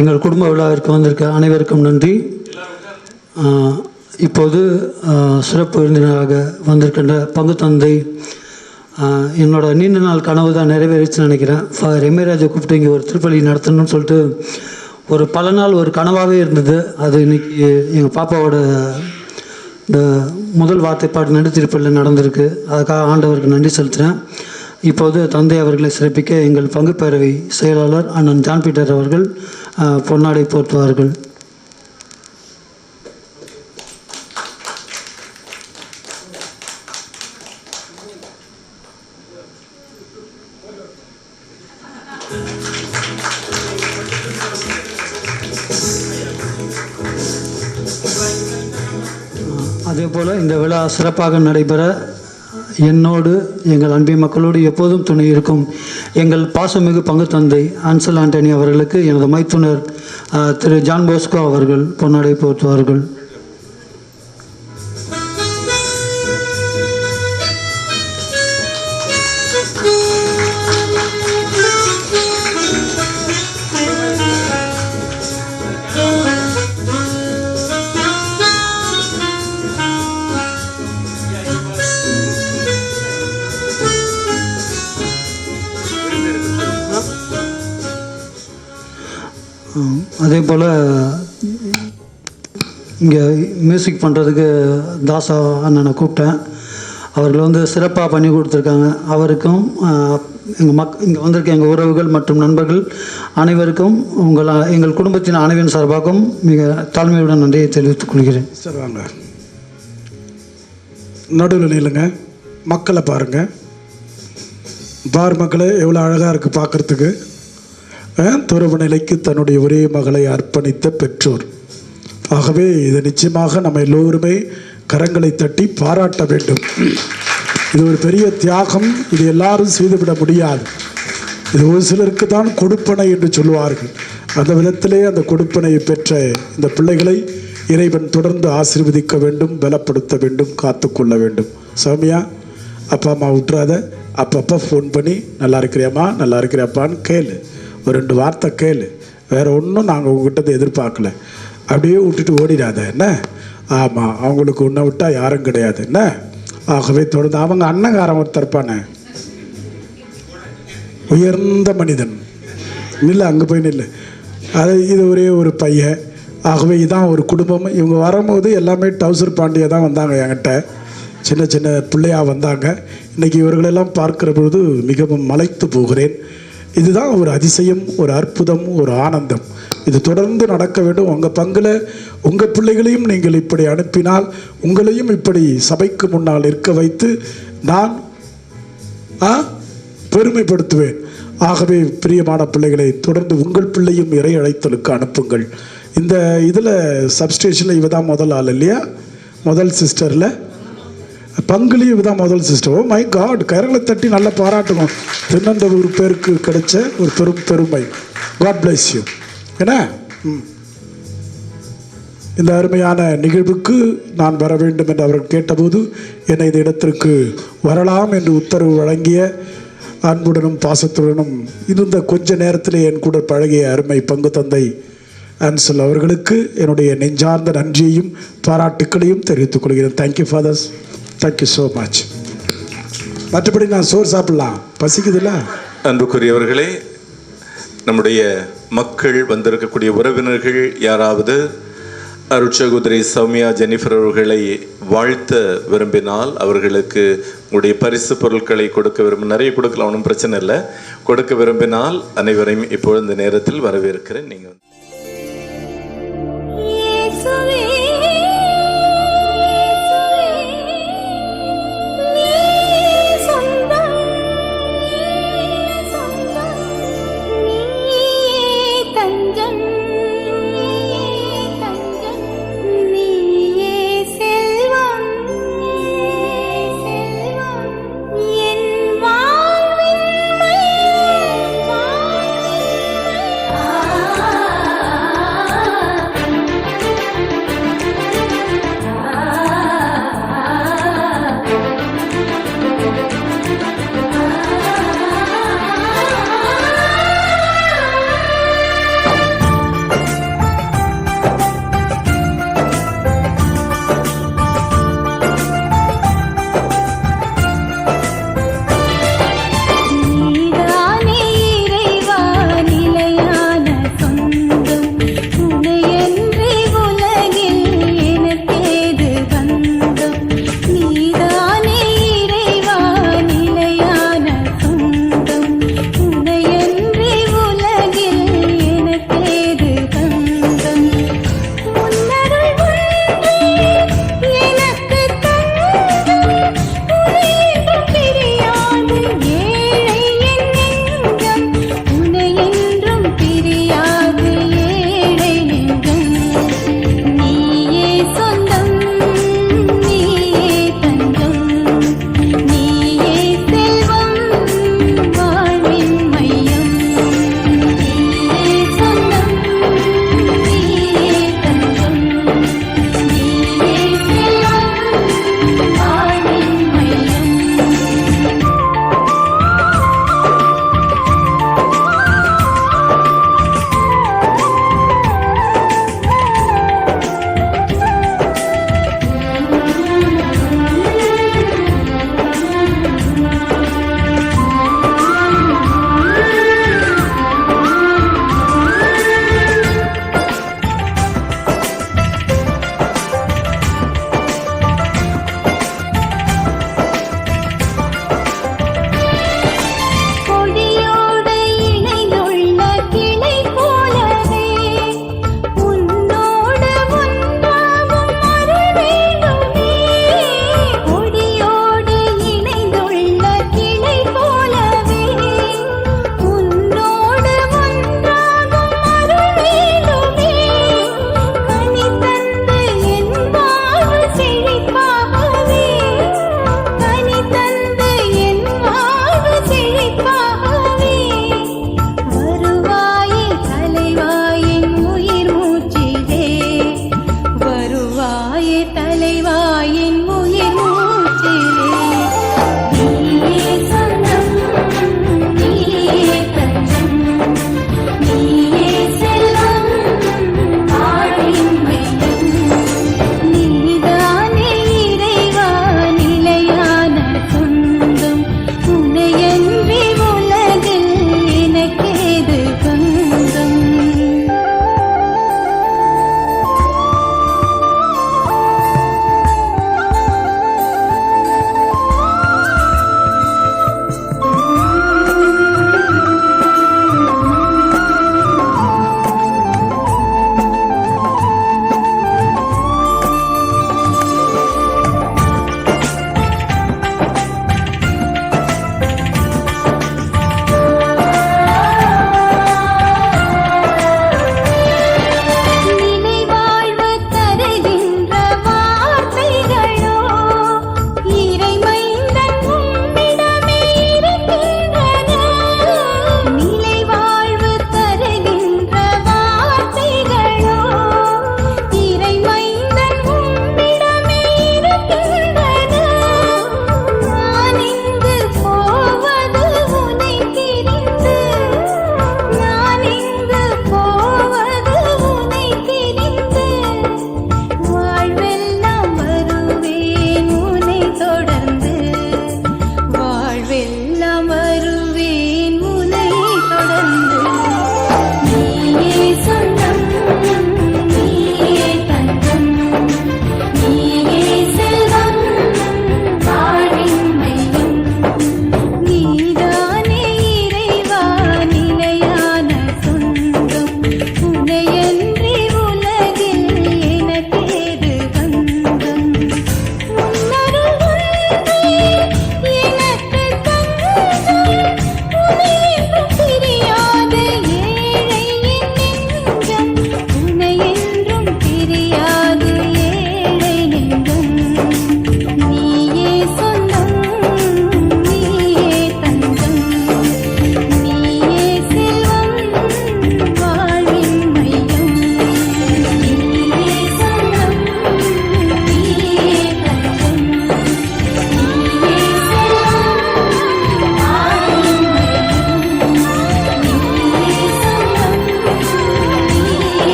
எங்கள் குடும்ப விழாவிற்கு வந்திருக்க அனைவருக்கும் நன்றி. இப்போது சிறப்பு விருந்தினராக வந்திருக்கின்ற பங்கு தந்தை, என்னோட நீண்ட நாள் கனவு தான் நிறைவேறிச்சுன்னு நினைக்கிறேன். ரெமேராஜை கூப்பிட்டு இங்கே ஒரு திருப்பலி நடத்தணும்னு சொல்லிட்டு ஒரு பல நாள் ஒரு கனவாகவே இருந்தது. அது இன்றைக்கி எங்கள் பாப்பாவோட இந்த முதல் வார்த்தைப்பாடு நடு திருப்பலியில் நடந்திருக்கு. அதுக்காக ஆண்டவருக்கு நன்றி செலுத்துகிறேன். இப்போது தந்தை அவர்களை சிறப்பிக்க எங்கள் பங்கு பேரவை செயலாளர் அண்ணன் ஜான் பீட்டர் அவர்கள் பொன்னாடை போர்த்துவார்கள். அதே போல் இந்த விழா சிறப்பாக நடைபெற என்னோடு எங்கள் அன்பின் மக்களோடு எப்போதும் துணை இருக்கும் எங்கள் பாசமிகு பங்கு தந்தை ஆன்சல் ஆண்டனி அவர்களுக்கு எனது மைத்துனர் திரு ஜான் போஸ்கோ அவர்கள் பொன்னாடை போற்றுவார்கள். அதே போல் இங்கே மியூசிக் பண்ணுறதுக்கு தாசா அண்ணனை கூப்பிட்டேன். அவர்கள் வந்து சிறப்பாக பண்ணி கொடுத்துருக்காங்க. அவருக்கும் இங்கே வந்திருக்க எங்கள் உறவுகள் மற்றும் நண்பர்கள் அனைவருக்கும் எங்கள் குடும்பத்தின் அனைவரின் சார்பாகவும் மிக தாழ்மையுடன் நன்றியை தெரிவித்துக் கொள்கிறேன். சார் வாங்க, நடுவில் நில்லுங்க, மக்களை பாருங்கள். மக்களே எவ்வளோ அழகாக இருக்குது பார்க்குறதுக்கு. துறவு நிலைக்கு தன்னுடைய ஒரே மகளை அர்ப்பணித்த பெற்றோர். ஆகவே இதை நிச்சயமாக நம்ம எல்லோருமே கரங்களை தட்டி பாராட்ட வேண்டும். இது ஒரு பெரிய தியாகம். இது எல்லாரும் செய்துவிட முடியாது. இது ஒரு சிலருக்கு தான் கொடுப்பனை என்று சொல்லுவார்கள். அந்த விதத்திலே அந்த கொடுப்பனையை பெற்ற இந்த பிள்ளைகளை இறைவன் தொடர்ந்து ஆசீர்வதிக்க வேண்டும், பலப்படுத்த வேண்டும், காத்துக்கொள்ள வேண்டும். சௌமியா, அப்பா அம்மா விட்டுறாத. அப்பப்போ ஃபோன் பண்ணி நல்லா இருக்கிறியாம்மா, நல்லா இருக்கிறியாப்பான்னு கேளு. ஒரு 2 வார்த்தை கேளு. வேறு ஒன்றும் நாங்கள் உங்ககிட்ட எதிர்பார்க்கல. அப்படியே விட்டுட்டு ஓடிடாத என்ன. ஆமாம், அவங்களுக்கு உன்னை விட்டால் யாரும் கிடையாது என்ன. ஆகவே தொடர்ந்து அவங்க அண்ணங்காரன் ஒருத்தருப்பானே, உயர்ந்த மனிதன் நில்லு, அங்கே போய் நில்லு. இது ஒரே ஒரு பையன். ஆகவே இதான் ஒரு குடும்பம். இவங்க வரும்போது எல்லாமே டவுசர் பாண்டியா தான் வந்தாங்க. என்கிட்ட சின்ன சின்ன பிள்ளையாக வந்தாங்க. இன்றைக்கி இவர்களெல்லாம் பார்க்கிற பொழுது மிகவும் மலைத்து போகிறேன். இதுதான் ஒரு அதிசயம், ஒரு அற்புதம், ஒரு ஆனந்தம். இது தொடர்ந்து நடக்க வேண்டும். உங்கள் பங்கில் உங்கள் பிள்ளைகளையும் நீங்கள் இப்படி அனுப்பினால் உங்களையும் இப்படி சபைக்கு முன்னால் இருக்க வைத்து நான் பெருமைப்படுத்துவேன். ஆகவே பிரியமான பிள்ளைகளை தொடர்ந்து உங்கள் பிள்ளையும் இறை அழைத்தலுக்கு அனுப்புங்கள். இந்த இதில் சப்ஸ்டேஷனில் இவ தான் முதல் ஆள் இல்லையா, முதல் சிஸ்டரில் பங்குலேயும் இவ தான் முதல் சிஸ்டர். ஓ மை காட், கரங்களை தட்டி நல்லா பாராட்டணும். திருநந்தவூர் பேருக்கு கிடைச்ச ஒரு பெருமை. God bless you. என்ன இந்த அருமையான நிகழ்வுக்கு நான் வர வேண்டும் என்று அவர்கள் கேட்டபோது என்னை இந்த இடத்திற்கு வரலாம் என்று உத்தரவு வழங்கிய அன்புடனும் பாசத்துடனும் இருந்த கொஞ்ச நேரத்தில் என் கூட பழகிய அருமை பங்கு தந்தை ஆன்சல் அவர்களுக்கு என்னுடைய நெஞ்சார்ந்த நன்றியையும் பாராட்டுக்களையும் தெரிவித்துக் கொள்கிறேன். Thank you fathers, thank you so much. மற்றபடி நான் சோறு சாப்பிடலாம், பசிக்குதுல்ல. அன்புக்குரியவர்களே, நம்முடைய மக்கள் வந்திருக்கக்கூடிய உறவினர்கள் யாராவது அருட்சகோதரி சௌமியா ஜெனிஃபர் அவர்களை வாழ்த்த விரும்பினால் அவர்களுக்கு உங்களுடைய பரிசு பொருட்களை கொடுக்க விரும்ப, நிறைய கொடுக்கலாம், ஒன்றும் பிரச்சனை இல்லை. கொடுக்க விரும்பினால் அனைவரையும் இப்பொழுது இந்த நேரத்தில் வரவேற்கிறேன். நீங்கள் ஆ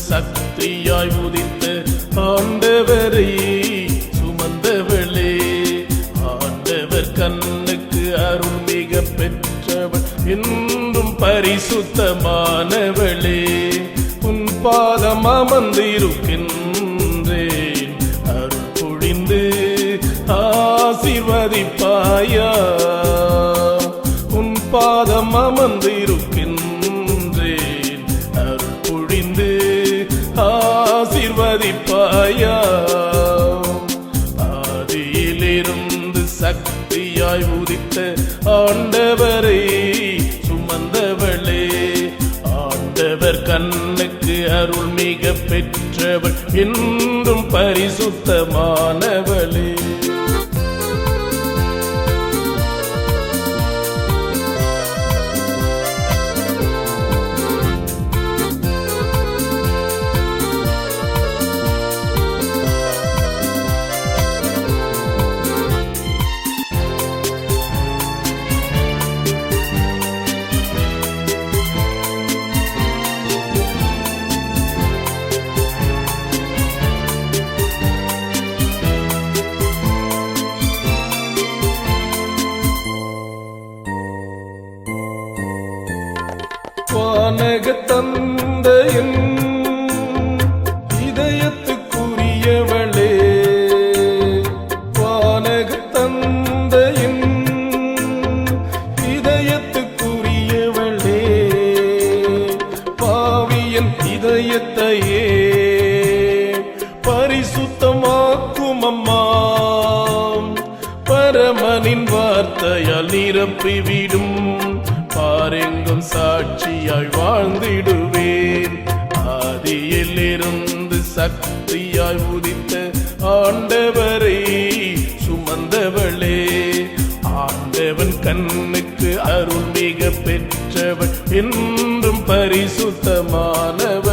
சக்தியாய் உதித்த ஆண்டவரை சுமந்தவளே, ஆண்டவர் கண்ணுக்கு அருள் மிக பெற்றவள் என்றும் பரிசுத்தமானவளே, உன் பாதம் அமர்ந்திருக்கின்றேன், அருள் பொழிந்து ஆசீர்வதிப்பாயா. உன் பாதம் அமர்ந்திருக்கின்றேன், அருள் பொழிந்து ஆசீர்வதிப்பாயா. ஆதியிலிருந்து சக்தியாய் உதித்த ஆண்டவரை சுமந்தவளே, ஆண்டவர் கண்ணுக்கு அருள் மிக பெற்றவள் என்றும் பரிசுத்தமானவளே. வானக தந்தையின் இதயத்துக்குரியவளே, வானக தந்தையின் இதயத்துக்குரியவளே, பாவியன் இதயத்தையே பரிசுத்தமாக்கும் அம்மா, பரமனின் வார்த்தையால் நிரப்பிவிடும் பாரெங்கும் சாட்சியாய் வாழ்ந்திடுவேன். ஆதியிலிருந்து சக்தியாய் உதித்த ஆண்டவரை சுமந்தவளே, ஆண்டவன் கண்ணுக்கு அருள் மிக பெற்றவள் என்றும் பரிசுத்தமானவள்.